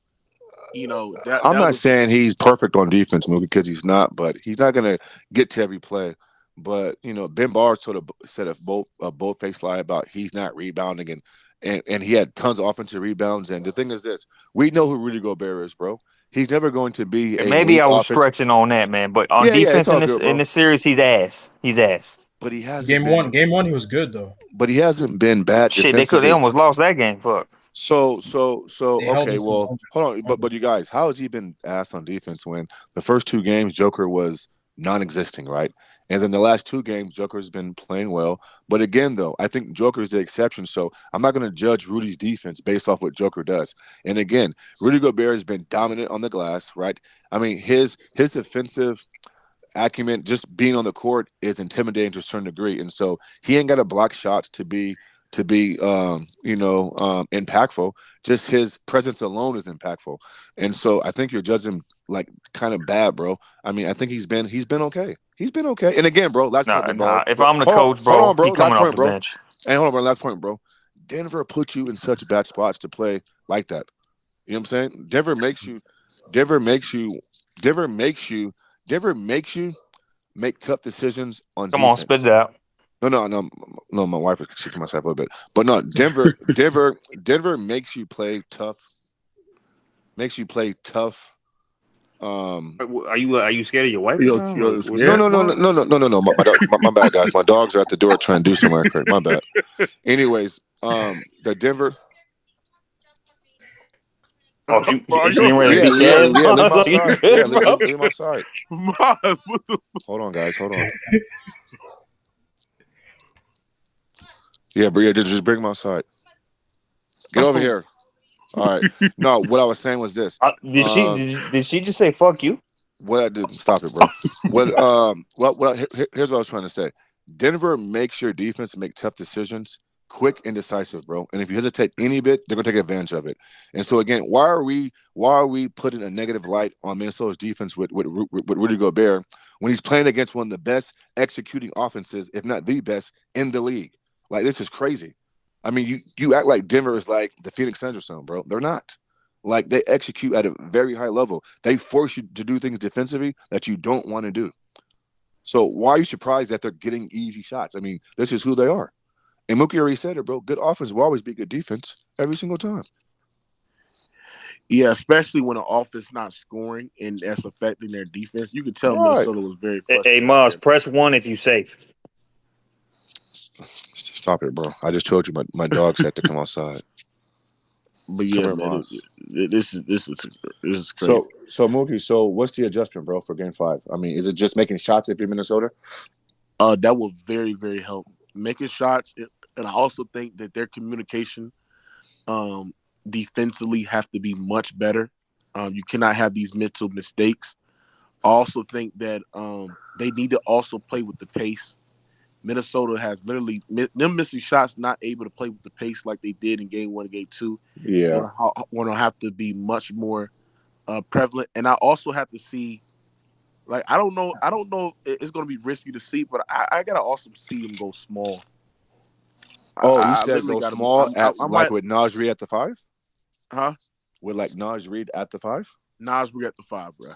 I'm not saying he's perfect on defense, Mookie, because he's not, but he's not going to get to every play. But Ben Barr sort of said a bold-faced lie about he's not rebounding, and he had tons of offensive rebounds. And the thing is this: we know who Rudy Gobert is, bro. He's never going to be. Maybe I was stretching on that, man. But on defense in this series, he's ass. He's ass. But he has game one. He was good though. But he hasn't been bad. Shit, they almost lost that game. Fuck. So They held okay, him to well, 100. hold on, but you guys, how has he been asked on defense when the first 2 games Joker was non-existing, right? And then the last 2 games Joker's been playing well. But again, though, I think Joker is the exception. So I'm not going to judge Rudy's defense based off what Joker does. And again, Rudy Gobert has been dominant on the glass, right? I mean, his offensive acumen, just being on the court, is intimidating to a certain degree, and so he ain't got to block shots to be impactful. Just his presence alone is impactful, and so I think you're judging like kind of bad, bro. I mean, I think he's been okay. He's been okay. And again, bro, last point, bro. If I'm the Hold coach, hold bro, on, bro. he coming Last off point, the bro. bench. And hold on, bro. Last point, bro. Denver puts you in such bad spots to play like that. You know what I'm saying? Denver makes you make tough decisions on Come on, spit defense. it out. No. My wife is kicking myself a little bit, but no. Denver makes you play tough. Makes you play tough. Are you scared of your wife? Yo, Or something? yo, Like, what's scared? No. My bad, guys. My dogs are at the door trying to do some work. My bad. Anyways, the Denver. Oh, she Bro, getting ready to beat your ass. Yeah. Leave my Like, you side. good, Yeah, bro? leave my side. Maz, what the Hold on, guys. Hold on. Yeah, but yeah, just bring my side. Get over here. All right. No, what I was saying was this. Did she just say fuck you? What I did, stop it, bro. Here's what I was trying to say. Denver makes your defense make tough decisions, quick and decisive, bro. And if you hesitate any bit, they're gonna take advantage of it. And so again, why are we putting a negative light on Minnesota's defense with Rudy Gobert when he's playing against one of the best executing offenses, if not the best, in the league? Like, this is crazy. I mean, you act like Denver is like the Phoenix Suns or something, bro. They're not. Like, they execute at a very high level. They force you to do things defensively that you don't want to do. So why are you surprised that they're getting easy shots? I mean, this is who they are. And Mookie already said it, bro. Good offense will always be good defense every single time. Yeah, especially when an offense not scoring and that's affecting their defense. You could tell Right. Minnesota was very frustrated. Hey, Maz, press 1 if you safe. Stop it, bro. I just told you my dogs had to come outside. But yeah, man, this is crazy. So Mookie, so what's the adjustment, bro, for Game 5? I mean, is it just making shots if you're Minnesota? That will very, very help making shots, and I also think that their communication, defensively, have to be much better. You cannot have these mental mistakes. I also think that they need to also play with the pace. Minnesota has literally them missing shots, not able to play with the pace like they did in Game 1 and Game 2. Yeah, want to have to be much more prevalent. And I also have to see, like, I don't know if it's going to be risky to see, but I gotta also see them go small. you said go small with Naj Reid at the 5? Huh? With like Naj Reid at the 5? Naj Reid at the 5, bro.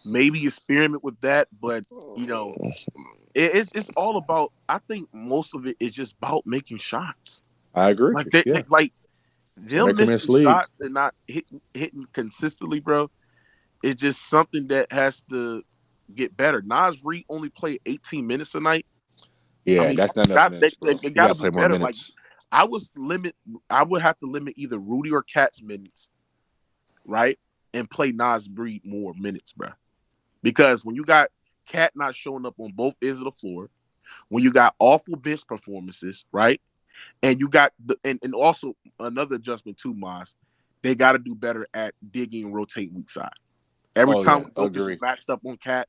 Maybe experiment with that, but it's all about. I think most of it is just about making shots. I agree. Like them missing shots and not hitting consistently, bro. It's just something that has to get better. Naj Reid only played 18 minutes a night. Yeah, I mean, that's not enough minutes, bro. They gotta play be more better. minutes. Like, I would have to limit either Rudy or Cat's minutes, right, and play Naj Reid more minutes, bro. Because when you got Cat not showing up on both ends of the floor, when you got awful bench performances, right, and you got and also another adjustment too, Maz, they got to do better at digging and rotating weak side. Every time Jokic is matched up on Cat,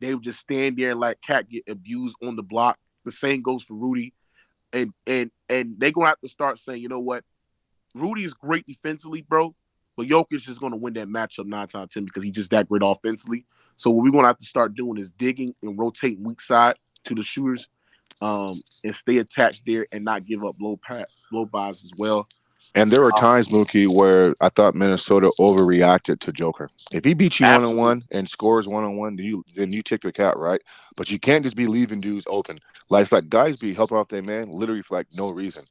they would just stand there and let Cat get abused on the block. The same goes for Rudy, and they're gonna have to start saying, you know what, Rudy is great defensively, bro, but Jokic is gonna win that matchup 9 times out of 10 because he's just that great offensively. So what we're gonna have to start doing is digging and rotating weak side to the shooters, and stay attached there and not give up low buys as well. And there were times, Mookie, where I thought Minnesota overreacted to Joker. If he beats you one-on-one and scores one-on-one, then you take the cat, right? But you can't just be leaving dudes open. Like, it's like guys be helping off their man literally for like no reason.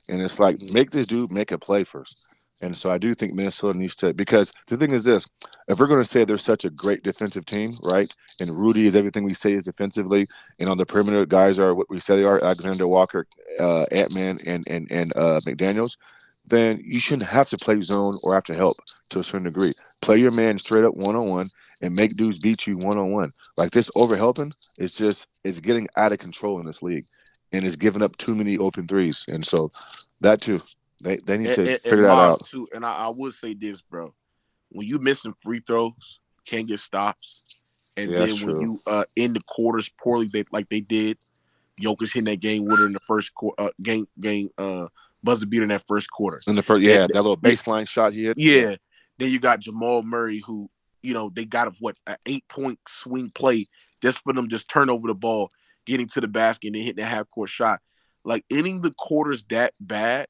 And it's like, make this dude make a play first. And so I do think Minnesota needs to, because the thing is this, if we're going to say they're such a great defensive team, right, and Rudy is everything we say is defensively, and on the perimeter, guys are what we say they are, Alexander Walker, Ant-Man, and McDaniels, then you shouldn't have to play zone or have to help to a certain degree. Play your man straight up 1-on-1 and make dudes beat you 1-on-1. Like this over helping it's getting out of control in this league, and it's giving up too many open threes. And so that too, they need to And figure that Mars out. too. And I would say this, bro. When you missing free throws, can't get stops, and Yeah, that's then when true. you end the quarters poorly, like they did, Jokic hitting that game winner in the first quarter, game buzzer beater in that first quarter. In the first, And that little baseline shot he hit. yeah. Then you got Jamal Murray, who they got an 8-point swing play just for them just turn over the ball, getting to the basket, and then hitting a half court shot. Like ending the quarters that bad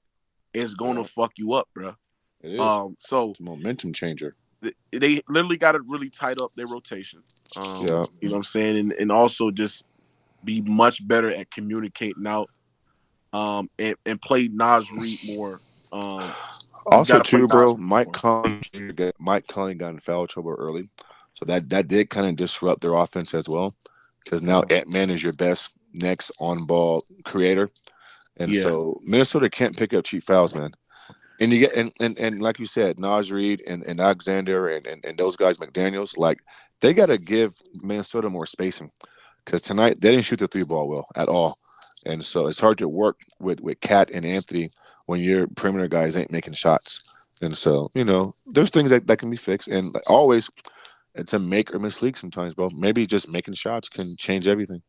is going to fuck you up, bro. It is. So It's a momentum changer. they literally got to really tight up their rotation. You know what I'm saying, and also just be much better at communicating out, and play Nas Reed more. Also, too, bro, Mike Conley got in foul trouble early, so that did kind of disrupt their offense as well, because now Ant-Man is your best next on-ball creator, and so Minnesota can't pick up cheap fouls, man. And you get and like you said, Nas Reed and Alexander and those guys, McDaniels, like they got to give Minnesota more spacing, because tonight they didn't shoot the 3-ball well at all. And so it's hard to work with Cat and Anthony when your perimeter guys ain't making shots. And so, there's things that can be fixed. And always, it's a make or miss league sometimes, bro. Maybe just making shots can change everything.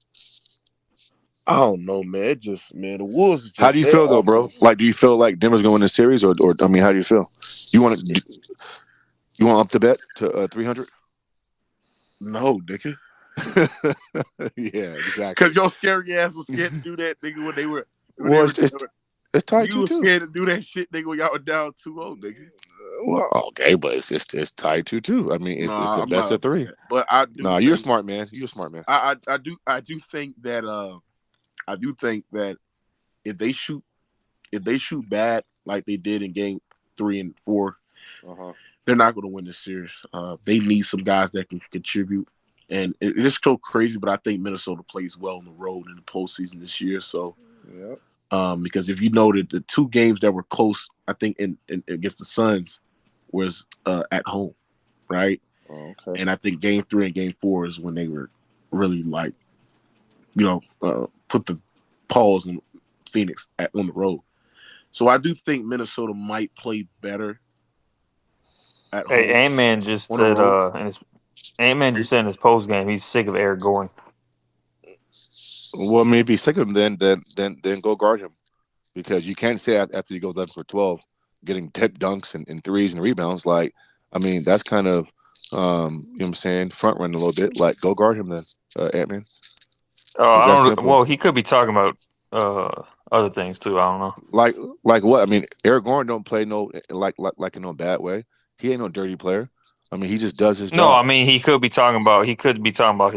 I don't know, man. The Wolves. How do you feel, though, bro? Like, do you feel like Denver's going to win this series? Or I mean, how do you feel? You want to up the bet to 300? No, nigga. Yeah, exactly. Because your scary ass was scared to do that, nigga, when they were. It's tied 2-2. You was scared to do that shit, nigga, when y'all were down 2-0, nigga. Well, okay, but it's tied 2-2. I mean, it's the best of 3. But I do. You're a smart man. You're a smart man. I do think that if they shoot bad like they did in game 3 and 4, they're not going to win this series. They need some guys that can contribute. And it is so crazy, but I think Minnesota plays well on the road in the postseason this year. So, because if you noted the 2 games that were close, I think in against the Suns was at home, right? Oh, okay. And I think game 3 and game 4 is when they were really like, put the pause on Phoenix on the road. So I do think Minnesota might play better at home. Ant-Man just said Ant-Man just said in his post game he's sick of Eric Gordon. Well, maybe sick of him, then go guard him, because you can't say after you go 11 for 12, getting tip dunks and threes and rebounds. Like, I mean, that's kind of you know what I'm saying, front running a little bit. Like, go guard him then, Ant-Man. I don't know. Well, he could be talking about other things too. I don't know. Like what? I mean, Eric Gordon don't play no like in no bad way. He ain't no dirty player. I mean, he just does his job. No, I mean he could be talking about his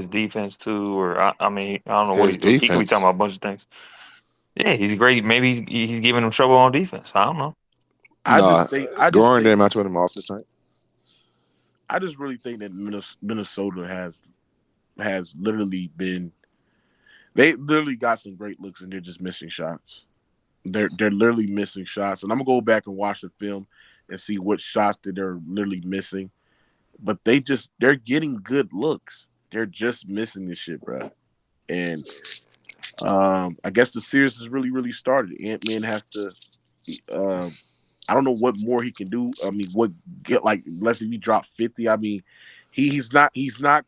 defense too, or I mean I don't know what he's doing. He could be talking about a bunch of things. Yeah, he's great. Maybe he's giving him trouble on defense. I don't know. Gordon didn't match with him off this night. I just really think that Minnesota has literally been. They literally got some great looks, and they're just missing shots. They're literally missing shots, and I'm gonna go back and watch the film and see what shots that they're literally missing. But they're getting good looks. They're just missing this shit, bro. And I guess the series has really, really started. Ant-Man has to. I don't know what more he can do. I mean, unless if he drop 50. I mean, he's not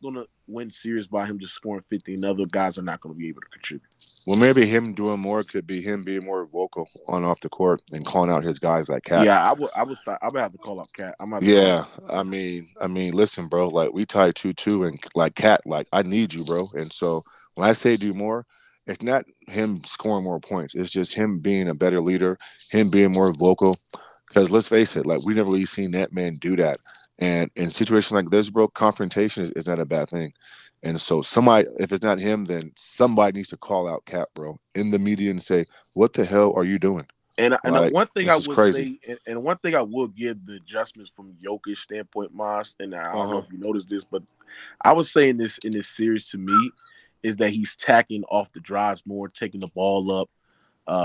gonna win series by him just scoring 50, and other guys are not gonna be able to contribute. Well, maybe him doing more could be him being more vocal on off the court and calling out his guys like Cat. Yeah, I would have to call out Cat. I mean, listen, bro. Like, we tied 2-2, and like Cat, like, I need you, bro. And so when I say do more, it's not him scoring more points. It's just him being a better leader, him being more vocal. Because let's face it, like, we never really seen that man do that. And in situations like this, bro, confrontation is not a bad thing. And so somebody, if it's not him, then somebody needs to call out Cat, bro, in the media and say, what the hell are you doing? And one thing I would say, and one thing I will give the adjustments from Jokic standpoint, Mas, and I don't know if you noticed this, but I was saying this in this series to me is that he's tacking off the drives more, taking the ball up,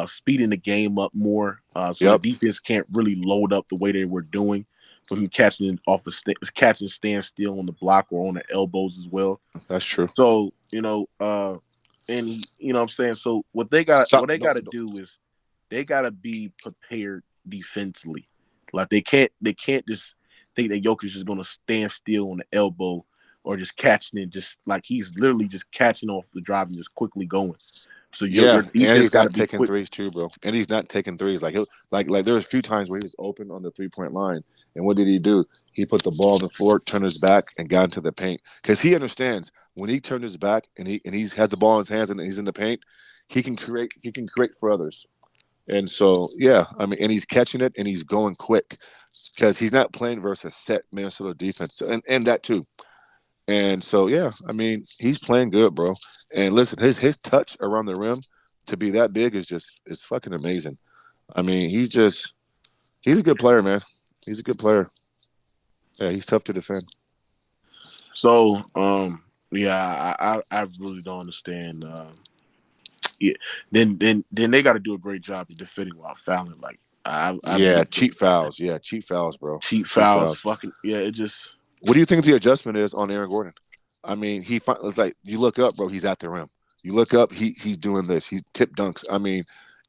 speeding the game up more, so the defense can't really load up the way they were doing. With him catching off catching standstill on the block or on the elbows as well. That's true. So and he, what I'm saying. So what they got to do is they got to be prepared defensively. Like they can't just think that Jokic is going to stand still on the elbow or just catching it, just like he's literally just catching off the drive and just quickly going. So your defense and he's not taking threes too, bro. And he's not taking threes. Like there was a few times where he was open on the 3-point line, and what did he do? He put the ball on the floor, turned his back, and got into the paint because he understands when he turned his back and he has the ball in his hands and he's in the paint, he can create for others. And so I mean, and he's catching it and he's going quick because he's not playing versus a set Minnesota defense, and that too. And so, I mean, he's playing good, bro. And listen, his touch around the rim to be that big is fucking amazing. I mean, he's a good player, man. He's a good player. Yeah, he's tough to defend. So, I really don't understand. Then they got to do a great job of defending while fouling. Like, cheap fouls. Yeah, cheap fouls, bro. Cheap fouls. Fucking it just. What do you think the adjustment is on Aaron Gordon? I mean, it's like you look up, bro. He's at the rim. You look up, he's doing this. He's tip dunks. I mean,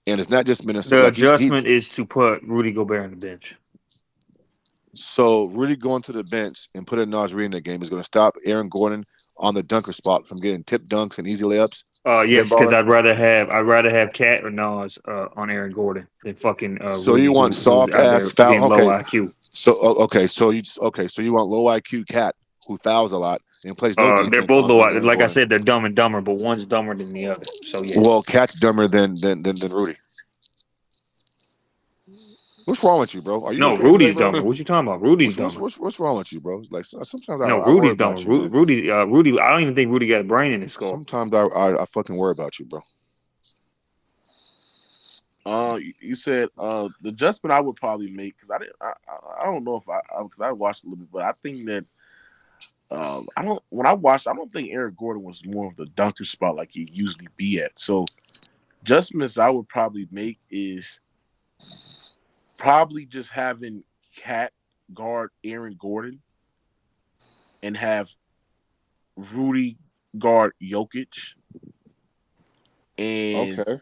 and it's not just Minnesota. The adjustment is to put Rudy Gobert on the bench. So Rudy going to the bench and putting Naz Reid in the game is going to stop Aaron Gordon on the dunker spot from getting tip dunks and easy layups. Yes, because I'd rather have Cat or Nas on Aaron Gordon than fucking. So Rudy, you want soft ass foul? Okay. Low IQ. So you want low IQ Cat who fouls a lot and plays no defense. They're both low. Like Gordon. I said, they're dumb and dumber, but one's dumber than the other. So yeah. Well, Cat's dumber than Rudy. What's wrong with you, bro? Are you Rudy's dumber. What you talking about? Rudy's dumber. What's wrong with you, bro? Like sometimes Rudy's dumber. Rudy. I don't even think Rudy got a brain in his skull. Sometimes I fucking worry about you, bro. You said the adjustment I would probably make because I don't know if because I watched a little bit, but I think that I don't think Eric Gordon was more of the dunker spot like he usually be at. So adjustments I would probably make is probably just having Cat guard Aaron Gordon and have Rudy guard Jokic. And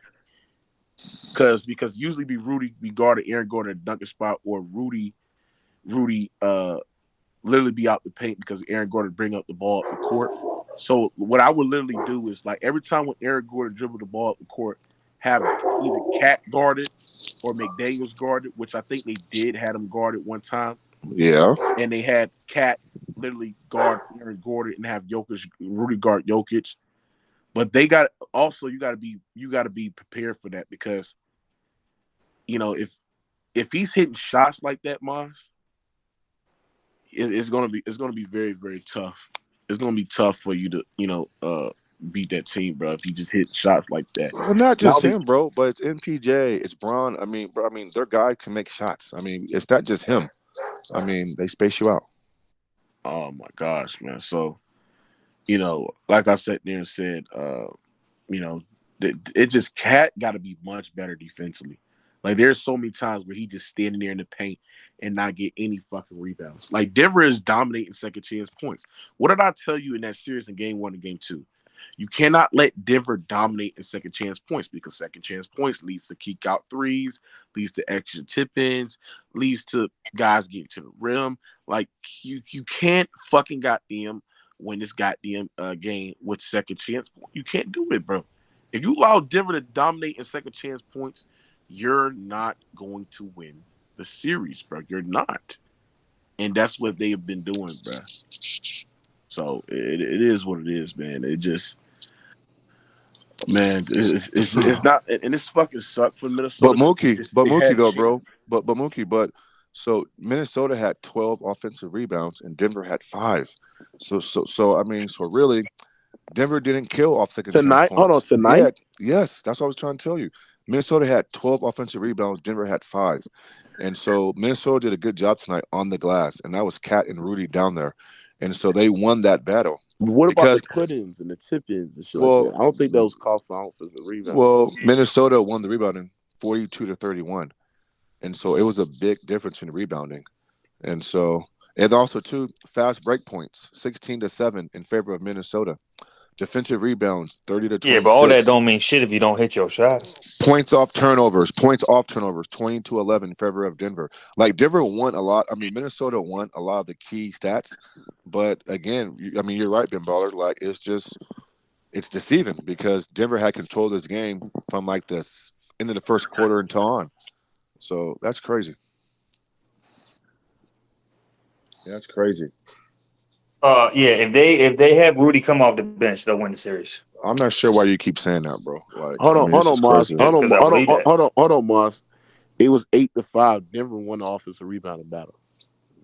because usually Rudy be guarding Aaron Gordon at dunker spot, or Rudy literally be out the paint because Aaron Gordon bring up the ball up the court. So what I would literally do is like every time when Aaron Gordon dribble the ball up the court, have either Cat guarded or McDaniels guarded, which I think they had him guarded one time. Yeah. And they had Cat literally guard Aaron Gordon and have Rudy guard Jokic. But you got to be prepared for that because, if he's hitting shots like that, Maz, it's gonna be very, very tough. It's gonna be tough for you to beat that team, bro. If you just hit shots like that, well, not just him, bro, but it's MPJ, it's Braun. I mean, bro, their guy can make shots. I mean, it's not just him. I mean, they space you out. Oh my gosh, man. So, like I sat there and said, it just Cat got to be much better defensively. Like there's so many times where he just standing there in the paint and not get any fucking rebounds. Like Denver is dominating second chance points. What did I tell you in that series in game 1 and game 2? You cannot let Denver dominate in second chance points because second chance points leads to kick out threes, leads to extra tip-ins, leads to guys getting to the rim. Like you can't fucking goddamn win this goddamn game with second chance points. You can't do it, bro. If you allow Denver to dominate in second chance points, you're not going to win the series, bro. You're not. And that's what they have been doing, bro. So it is what it is, man. It just, man, it's not, and it's fucking sucked for Minnesota. But Mookie though, bro. But so Minnesota had 12 offensive rebounds and Denver had 5. So I mean, so really, Denver didn't kill off second tonight. chance Hold on, tonight. Yes, that's what I was trying to tell you. Minnesota had 12 offensive rebounds. Denver had 5. And so Minnesota did a good job tonight on the glass. And that was Cat and Rudy down there. And so they won that battle. What about because the put-ins and the tip-ins and shit like that? I don't think those cost on offensive rebound. Well, Minnesota won the rebounding 42-31, and so it was a big difference in rebounding, and also too fast break points 16-7 in favor of Minnesota. Defensive rebounds 30-26. Yeah, but all that don't mean shit if you don't hit your shots. Points off turnovers 20-11 in favor of Denver. Like Denver won a lot. I mean, Minnesota won a lot of the key stats, but again, you're right, Ben Baller. Like it's deceiving because Denver had control of this game from like this into the first quarter until on. So that's crazy. Yeah, that's crazy. Yeah, if they have Rudy come off the bench, they'll win the series. I'm not sure why you keep saying that, bro. Like, hold on, Moss. Hold on, Moss. It was 8-5. Denver won the offensive rebounding battle.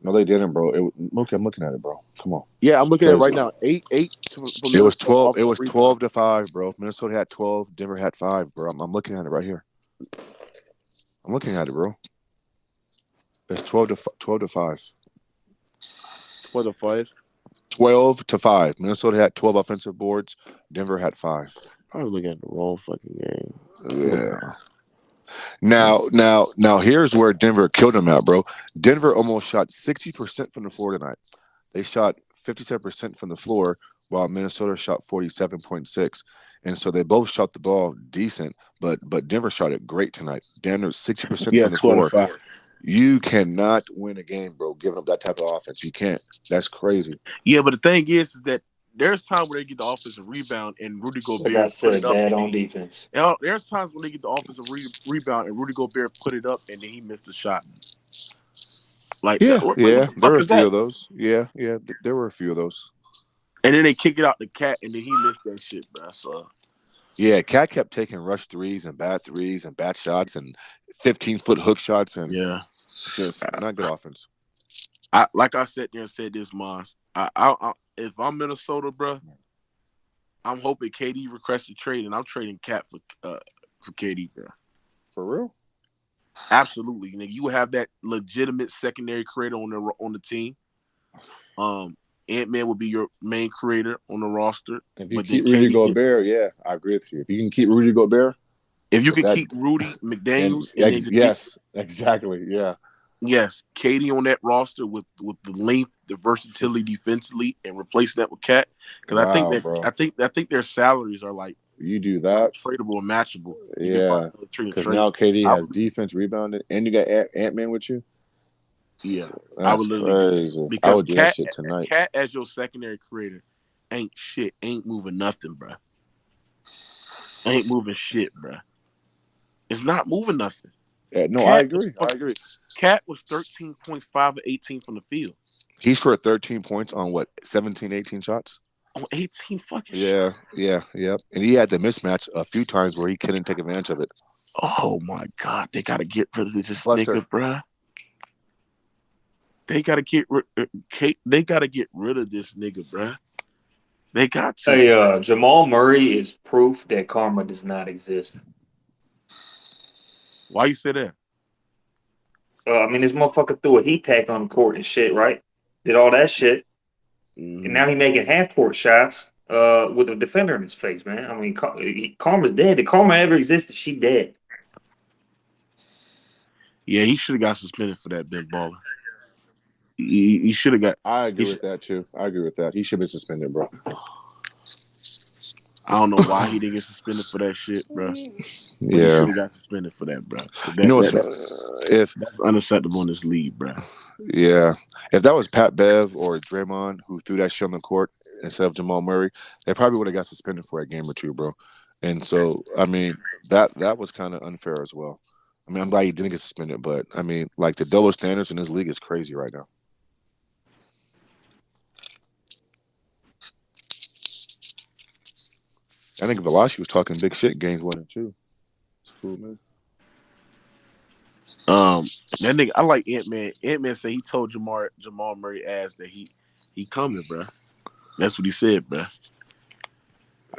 No, they didn't, bro. Okay, I'm looking at it, bro. Come on. Yeah, I'm looking at it right now. 8. It was 12. It was 12-5, bro. Minnesota had 12. Denver had 5, bro. I'm looking at it right here. I'm looking at it, bro. It's 12-5. 12-5. 12-5. Minnesota had 12 offensive boards. Denver had 5. I was looking at the wrong fucking game. Yeah. Now, here's where Denver killed them at, bro. Denver almost shot 60% from the floor tonight. They shot 57% from the floor, while Minnesota shot 47.6%. And so they both shot the ball decent, but Denver shot it great tonight. Denver 60% from the floor. You cannot win a game, bro, giving up that type of offense. You can't. That's crazy. Yeah, but the thing is that there's times where they get the offensive rebound and Rudy Gobert put it up. Bad on defense. There's times when they get the offensive rebound and Rudy Gobert put it up and then he missed the shot. Like there were a few of those. Yeah, there were a few of those. And then they kick it out to Cat and then he missed that shit, bro. So yeah, Cat kept taking rush threes and bad shots and 15-foot hook shots and just not good offense. Like I said there and said this, Moss. If I'm Minnesota, bro, I'm hoping KD requests a trade, and I'm trading Cat for KD, bro. For real? Absolutely. You have that legitimate secondary creator on the team. Ant-Man will be your main creator on the roster. If you keep Rudy Gobert, I agree with you. If you can keep Rudy Gobert. If you can keep Rudy, McDaniels. Yes, exactly, yeah. Yes, KD on that roster with the length, the versatility defensively, and replace that with Cat. Because I think their salaries are like you do that tradable and matchable. Yeah, because now KD has defense, rebounding, and you got Ant-Man with you. Yeah, that's crazy. Because I would do that shit tonight. Cat as your secondary creator ain't moving nothing, bro. Ain't moving shit, bro. It's not moving nothing. No, I agree. Cat was 13 points, 5 of 18 from the field. He scored 13 points on what, 17, 18 shots? On 18 fucking shots. Yeah. And he had the mismatch a few times where he couldn't take advantage of it. Oh my God, they gotta get rid of this nigga, bruh. They gotta get rid of this nigga, bruh. They got to. Hey, Jamal Murray is proof that karma does not exist. Why you say that? This motherfucker threw a heat pack on the court and shit, right? Did all that shit. Mm-hmm. And now he making half-court shots with a defender in his face, man. Karma's dead. Did karma ever existed? She dead. Yeah, he should have got suspended for that, big baller. He should have got. I agree with that, too. He should be suspended, bro. I don't know why he didn't get suspended for that shit, bro. Yeah, he should have got suspended for that, bro. That's unacceptable in this league, bro. Yeah, if that was Pat Bev or Draymond who threw that shit on the court instead of Jamal Murray, they probably would have got suspended for a game or two, bro. And so, that was kind of unfair as well. I'm glad he didn't get suspended, but the double standards in this league is crazy right now. I think Velasquez was talking big shit games 1 and 2. It's cool, man. That nigga, I like Ant-Man. Ant-Man said he told Jamal Murray ass that he coming, bro. That's what he said, bro.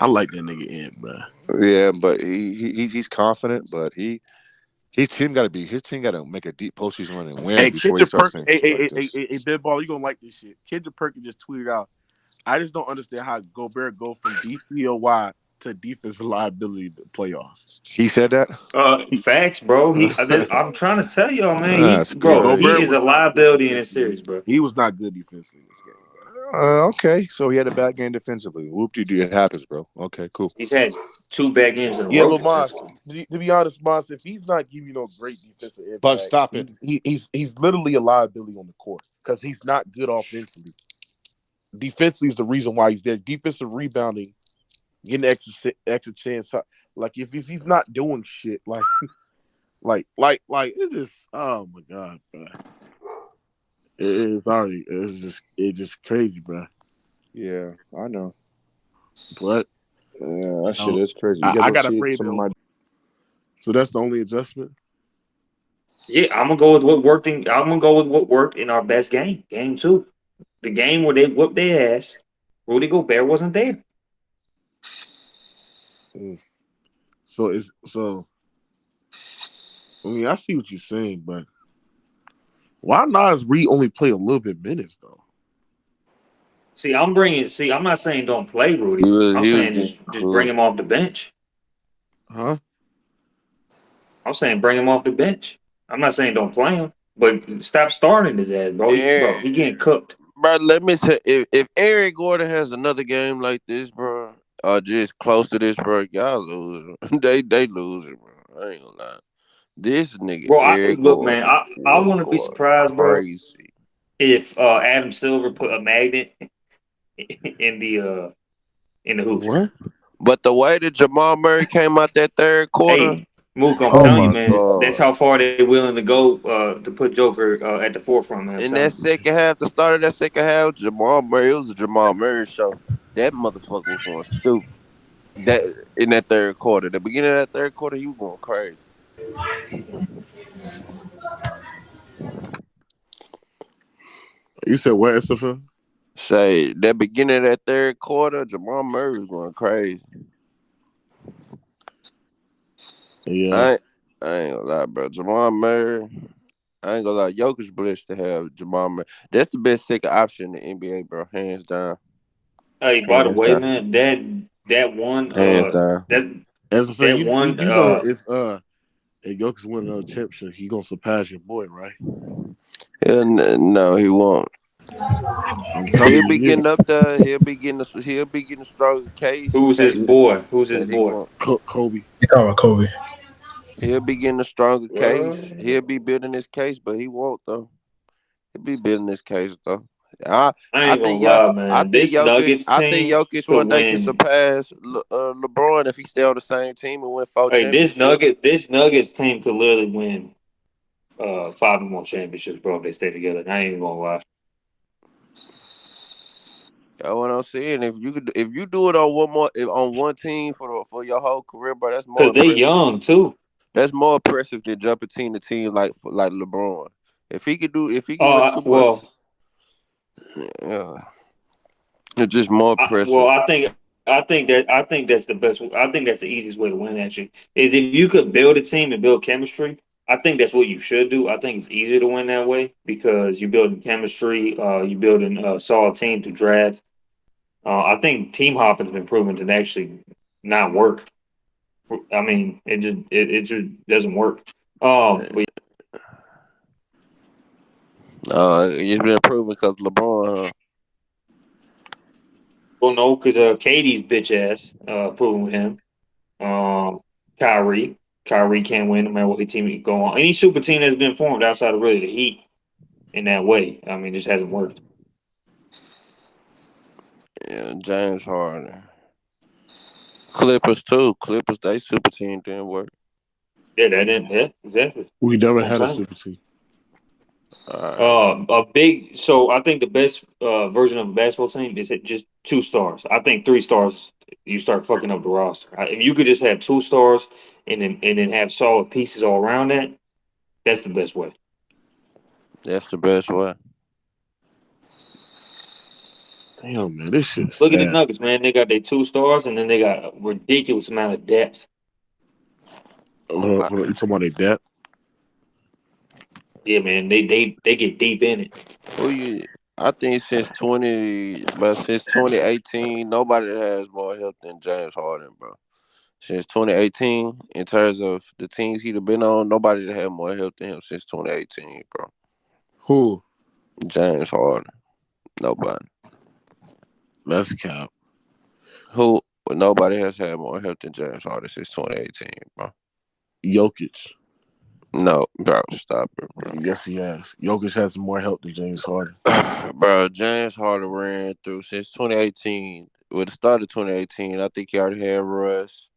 I like that nigga Ant, bro. Yeah, but he's confident, but his team got to make a deep postseason run and win before he starts saying shit like this. Hey, Ben Ball, you gonna like this shit. Kendrick Perkins just tweeted out, I just don't understand how Gobert go from DPOY to defensive liability to playoffs. He said that. Facts, bro. I'm trying to tell y'all, man. That's Yeah, He Gobert is a was not good liability in this defensively. series, bro. He was not good defensively in this game, bro. Okay, so he had a bad game defensively. Whoop-de-doo, it happens, bro. Okay, cool. He's had 2 bad games in a Yeah, row but Moss, defensively. to be honest, Moss, if he's not giving you no great defensive impact, But stop it. He's literally a liability on the court because he's not good offensively. Defensively is the reason why he's there. Defensive rebounding, getting extra chance. Like if he's not doing shit, like it's just oh my god, bro. It's just crazy, bro. Yeah, I know. But that shit is crazy. I gotta pray though. So that's the only adjustment. Yeah, I'm gonna go with what worked. I'm gonna go with what worked in our best game, game 2, the game where they whooped their ass. Rudy Gobert wasn't there. So I mean, I see what you're saying, but why not Reed only play a little bit minutes though? I'm not saying don't play Rudy. I'm saying just bring him off the bench. Huh? I'm saying bring him off the bench. I'm not saying don't play him, but stop starting his ass, bro. He getting cooked. Bro, let me tell you, if Eric Gordon has another game like this, bro, or just close to this, bro, y'all lose. they losing, bro. I ain't gonna lie. This nigga, Bro, Eric Gordon, man, I wouldn't be surprised, bro, crazy. if Adam Silver put a magnet in the hoop. What? But the way that Jamal Murray came out that third quarter, Hey, Mook, I'm telling you, man, that's how far they're willing to go to put Joker at the forefront, man. In that second half, the start of that second half, Jamal Murray, it was a Jamal Murray show. That motherfucker was going stupid. That in that third quarter, the beginning of that third quarter, he was going crazy. You said what, SFL? Say that beginning of that third quarter, Jamal Murray was going crazy. Yeah, I ain't gonna lie, bro. Jamal Murray, I ain't gonna lie. Jokic blessed to have Jamal Murray. That's the best second option in the NBA, bro. Hands down. Hey, by the way, man, that one, hands down. SFL, you know if Jokic win another championship, he gonna surpass your boy, right? No, he won't. He'll be getting up there. He'll be getting a stronger case. Who's his boy? Who's his boy? Kobe. You talking about Kobe? He'll be getting a stronger case. He'll be building his case, but he won't though. He'll be building his case though. I ain't gonna lie, man. I think Jokic one day can surpass LeBron if he stay on the same team and win 4 championships. This Nuggets team could literally win 5 more championships, bro, if they stay together. I ain't gonna lie. That's what I'm saying. If you do it on one team for your whole career, bro, that's more. Because they young too. That's more impressive than jumping team to team like LeBron. If he could win 2 months, yeah, it's just more impressive. I think that's the best. I think that's the easiest way to win. Actually, is if you could build a team and build chemistry. I think that's what you should do. I think it's easier to win that way because you're building chemistry. You're building a solid team to draft. I think team hopping has been proven to actually not work. I mean, it just doesn't work. It's been proven because LeBron. Well, no, because Katie's bitch ass proven with him. Kyrie can't win no matter what team go on. Any super team that's been formed outside of really the Heat in that way, I mean, just hasn't worked. Yeah, James Harden. Clippers too. They super team didn't work. Yeah, that didn't. Yeah, exactly. We never had a super team. So I think the best version of a basketball team is just 2 stars. I think 3 stars, you start fucking up the roster. If you could just have 2 stars and then have solid pieces all around that, that's the best way. That's the best way. Damn, man, this shit. Look at the Nuggets, man. They got their 2 stars, and then they got a ridiculous amount of depth. You talking about their depth? Yeah, man. They get deep in it. I think since 2018, nobody has more help than James Harden, bro. Since 2018, in terms of the teams he'd have been on, nobody had more help than him since 2018, bro. Who? James Harden. Nobody. Let's count. Who? Nobody has had more help than James Harden since 2018, bro. Jokic. No, bro, stop it, bro. Yes, he has. Jokic has more help than James Harden. Bro, James Harden ran through since 2018. With the start of 2018, I think he already had Russ.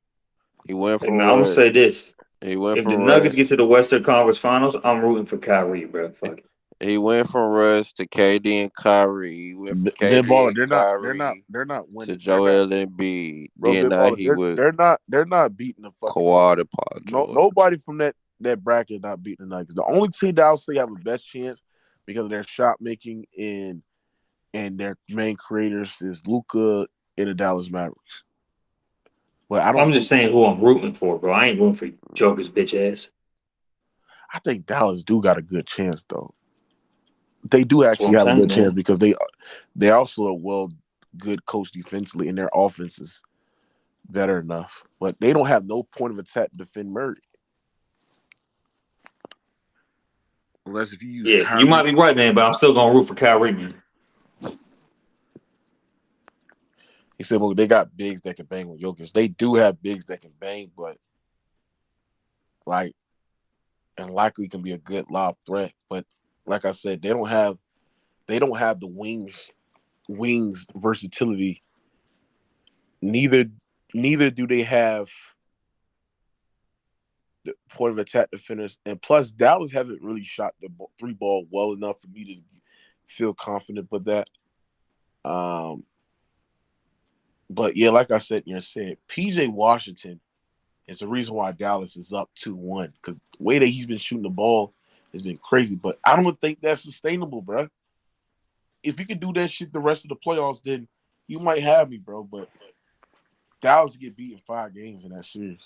He went Hey, from man, I'm gonna Russ. say this: He went if the from Nuggets get Russ. to the Western Conference Finals, I'm rooting for Kyrie, bro. Fuck it. He went from Russ to KD and Kyrie. He went from Ben KD Baller, and Kyrie they're not to winning. Joel Embiid. Bro, Then Ben now Baller, he with they're not beating the fucking Kawhi Nuggets. to Paul No, George. nobody from that bracket is not beating the Nuggets. The only team that I'll say have the best chance because of their shot making and their main creators is Luka and the Dallas Mavericks. But I don't I'm just think saying who I'm rooting for, bro. I ain't rooting for Joker's bitch ass. I think Dallas do got a good chance though. They do That's what actually I'm have a saying, good chance man. because they're also a good coach defensively and their offense is better enough. But they don't have no point of attack to defend Murray. Unless if you use Yeah, you might Kyrie. be right, man, but I'm still gonna root for Kyrie, man. He said, well, they got bigs that can bang with Jokic. They do have bigs that can bang, but and likely can be a good lob threat. But like I said, they don't have the wings versatility. Neither do they have the point of attack defenders. And plus, Dallas haven't really shot the three ball well enough for me to feel confident with that. But yeah, like I said, PJ Washington is the reason why Dallas is up 2-1 because the way that he's been shooting the ball has been crazy. But I don't think that's sustainable, bro. If you can do that shit the rest of the playoffs, then you might have me, bro. But Dallas get beat in 5 games in that series.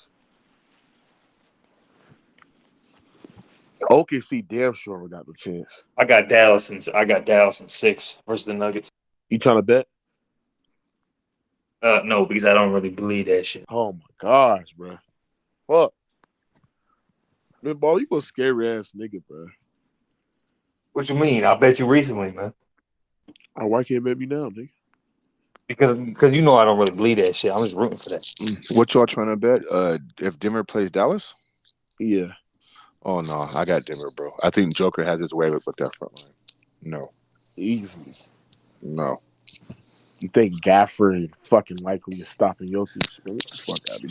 OKC damn sure got no chance. I got Dallas in 6 versus the Nuggets. You trying to bet? No, because I don't really believe that shit. Oh my gosh, bro. Fuck. Man, ball, you a scary ass nigga, bro. What you mean? I bet you recently, man. Oh, why can't bet me now, nigga? Because you know I don't really believe that shit. I'm just rooting for that. What y'all trying to bet? If Denver plays Dallas? Yeah. Oh no, I got Denver, bro. I think Joker has his way with that front line. No. Easily. No. You think Gafford and fucking likely is stopping Jokic? Man, get the fuck out of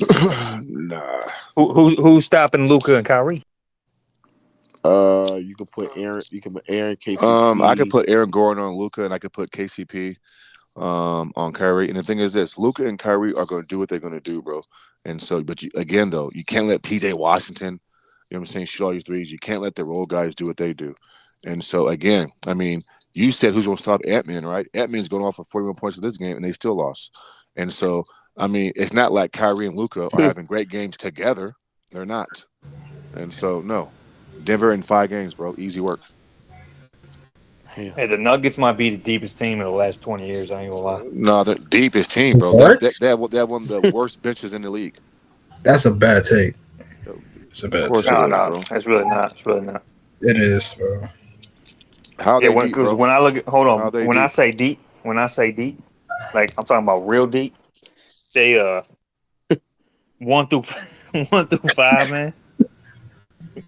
here. Nah. Who's stopping Luka and Kyrie? You can put Aaron. You can put Aaron KCP. I could put Aaron Gordon on Luka, and I could put KCP on Kyrie. And the thing is this: Luka and Kyrie are going to do what they're going to do, bro. And so, but you can't let PJ Washington, you know what I'm saying, shoot all your threes. You can't let the role guys do what they do. And so, again, I mean, you said who's going to stop Ant-Man, right? Ant-Man's going off for 41 points in this game, and they still lost. And so, I mean, it's not like Kyrie and Luka are having great games together. They're not. And so, no. Denver in 5 games, bro. Easy work. Hey, the Nuggets might be the deepest team in the last 20 years. I ain't gonna lie. No, the deepest team, bro. What? They have one of the worst benches in the league. That's a bad take. It's a bad Of course take. it is, No, bro. it's really not. It's really not. It is, bro. How are Yeah, they deep, because bro? when I look at, hold How on, are they when I deep? say deep, like I'm talking about real deep. They 1 through 5, man.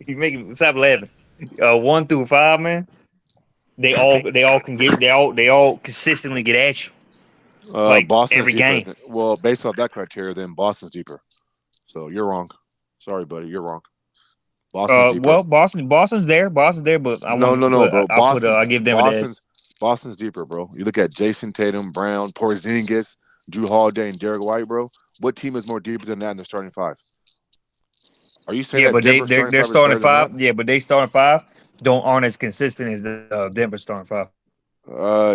You make it stop laughing. 1 through 5, man. They all consistently get at you. Like Boston's every deeper. game. Well, based off that criteria, then Boston's deeper. So you're wrong. Sorry, buddy, you're wrong. Boston's deeper. Well, Boston's there, but No, bro. I give them an edge. Boston's deeper, bro. You look at Jason Tatum, Brown, Porzingis, Drew Holiday, and Derek White, bro. What team is more deeper than that in their starting 5? Are you saying Yeah, that but Denver's starting they're 5 is better starting than that? 5. Yeah, but they starting 5 aren't as consistent as the Denver starting 5.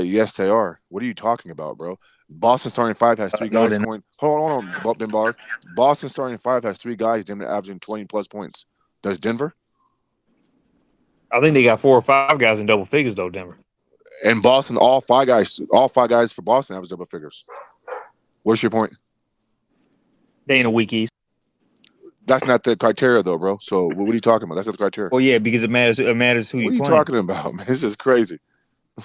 Yes, they are. What are you talking about, bro? Boston starting 5 has 3 No, guys they're not. scoring. Hold on, Ben Baller. Boston starting 5 has 3 guys averaging 20 plus points. Does Denver? I think they got 4 or 5 guys in double figures though. Denver. And Boston, all five guys for Boston average double figures. What's your point? They ain't a weak East. That's not the criteria, though, bro. So what are you talking about? That's not the criteria. Well, yeah, because it matters. It matters who What you are you playing. talking about, man? This is crazy.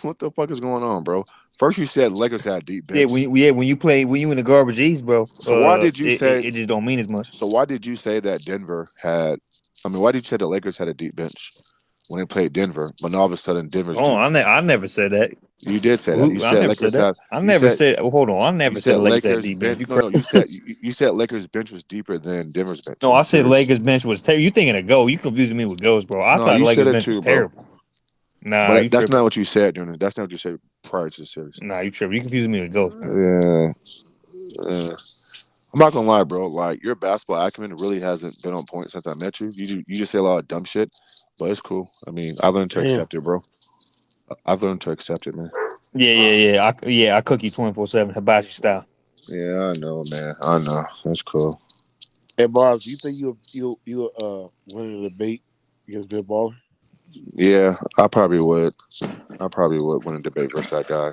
What the fuck is going on, bro? First, you said Lakers had deep bench. When you in the garbage East, bro. So why did you say it just don't mean as much? So why did you say that Denver had? I mean, why did you say the Lakers had a deep bench when they played Denver, but all of a sudden Denver's deep? I never said that. You did say that. You said Lakers had. I never said. Hold on. I never said Lakers had deep bench. No, you said Lakers bench was deeper than Denver's bench. No, I said Lakers bench was terrible. You thinking of Go? You confusing me with Go's, bro. I thought Lakers bench was terrible. Nah, but that's not what you said during it. That's not what you said prior to the series. Nah, you tripping. You confusing me with Go's. Yeah. I'm not gonna lie, bro. Like your basketball acumen really hasn't been on point since I met you. You just say a lot of dumb shit, but it's cool. I mean, I learned to accept it, bro. I've learned to accept it, man. Yeah. I cook you 24/7 Hibachi style. Yeah, I know, man. I know. That's cool. Hey, Bars, do you think you win a debate against Bill Baller? Yeah, I probably would. Win a debate versus that guy.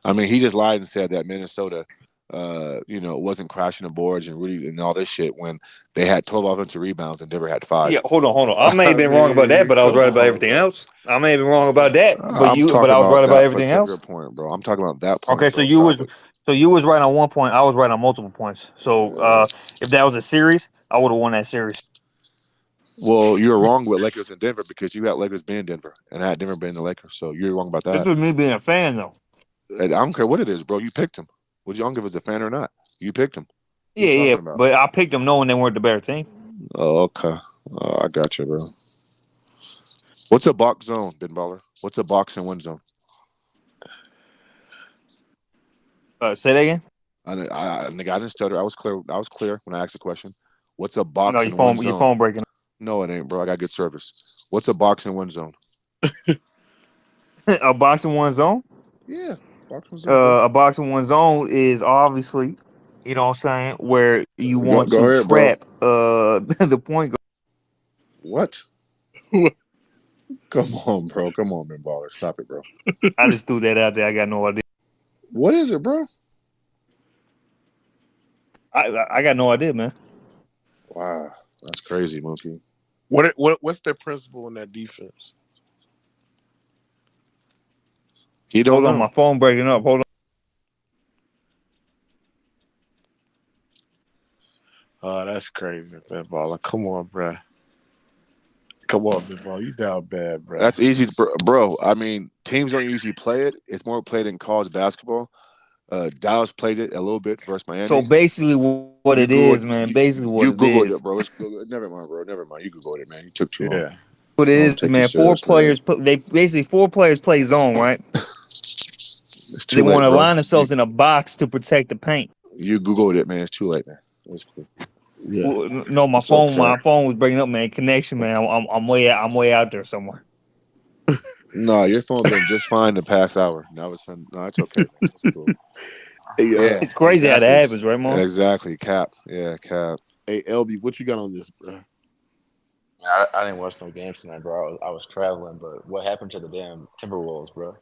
I mean, he just lied and said that Minnesota, wasn't crashing the boards and Rudy and all this shit when they had 12 offensive rebounds and Denver had 5. Yeah, hold on. I may have been wrong about that, but I was right about everything else. I may have been wrong about that, but I was right about everything else. Point, bro. I'm talking about that point. Okay, so you was right on one point. I was right on multiple points. So if that was a series, I would have won that series. Well, you were wrong with Lakers and Denver because you had Lakers being Denver and I had Denver being the Lakers. So you're wrong about that. This is me being a fan, though. I don't care what it is, bro. You picked him. Would you don't give us a fan or not? You picked him. Yeah, but I picked them knowing they weren't the better team. Oh, okay. I got you, bro. What's a box zone, Ben Baller? What's a box and win zone? Say that again. I didn't stutter. I was clear when I asked the question. What's a box and win zone? Your phone breaking. No, it ain't, bro. I got good service. What's a box and win zone? A box and one zone? Yeah. Box and zone, a box and one zone is obviously, you know what I'm saying, where you want go to ahead, trap the point guard. What? Come on, bro. Come on, Ben Baller. Stop it, bro. I just threw that out there. I got no idea. What is it, bro? I got no idea, man. Wow. That's crazy, Mookie. What's their principle in that defense? Hold on, my phone breaking up. Hold on. Oh, that's crazy, Ben Baller. Come on, bro. Come on, Ben Baller. You down bad, bro. That's easy, bro. I mean, teams don't usually play it. It's more played in college basketball. Dallas played it a little bit versus Miami. So basically, what it is, man. Basically, what you it Googled is. It, bro. Never mind, bro. Never mind. You Googled it, man. You took too long. What it is, man. Four players play zone, right? They want to line themselves in a box to protect the paint. You Googled it, man. It's too late, man. It's cool. Yeah. Well, no, my phone was breaking up, man. Connection, man. I'm way out there somewhere. No, your phone been just fine the past hour. No, it's okay, man. It's cool. Yeah, it's crazy how that happens, right, Mom? Exactly. Cap. Yeah, cap. Hey, LB, what you got on this, bro? I didn't watch no games tonight, bro. I was traveling, but what happened to the damn Timberwolves, bro?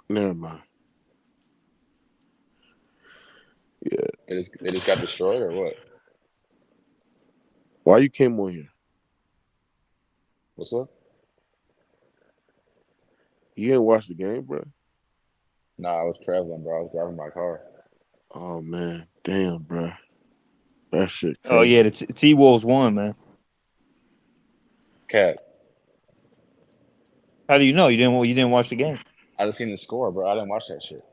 Never mind. Yeah. They just got destroyed or what? Why you came on here? What's up? You didn't watch the game, bro? Nah, I was traveling, bro. I was driving my car. Oh, man. Damn, bro. That shit crazy. Oh, yeah. The T-Wolves won, man. Cat. How do you know? You didn't watch the game? I just seen the score, bro. I didn't watch that shit.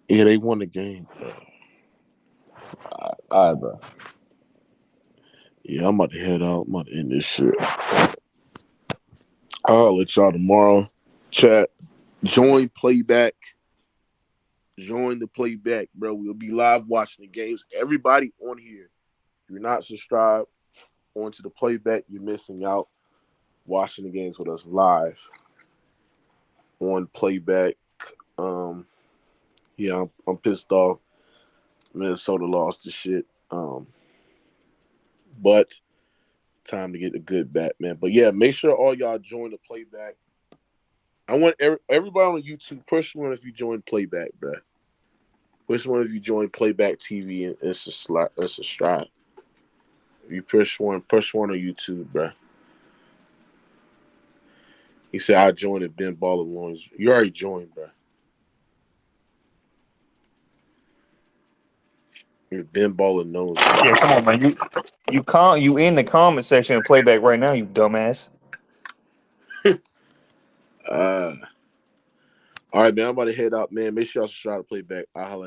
Yeah, they won the game, bro. All right, bro. Yeah, I'm about to head out. I'm about to end this shit. I'll let y'all tomorrow. Chat. Join playback. Join the playback, bro. We'll be live watching the games. Everybody on here. If you're not subscribed onto the playback, you're missing out. Watching the games with us live on playback. Yeah, I'm pissed off. Minnesota lost the shit. But Time to get the good back, man. But yeah, make sure all y'all join the playback. I want everybody on YouTube, push one if you join playback, bro. Push one if you join playback TV and subscribe. If you push one on YouTube, bro. He said I joined at Ben Baller Lawrence. You already joined, bro. If Ben Baller knows. Yeah, come on, man. You in the comment section of playback right now, you dumbass. All right, man. I'm about to head out, man. Make sure y'all subscribe to playback. I'll holler at you.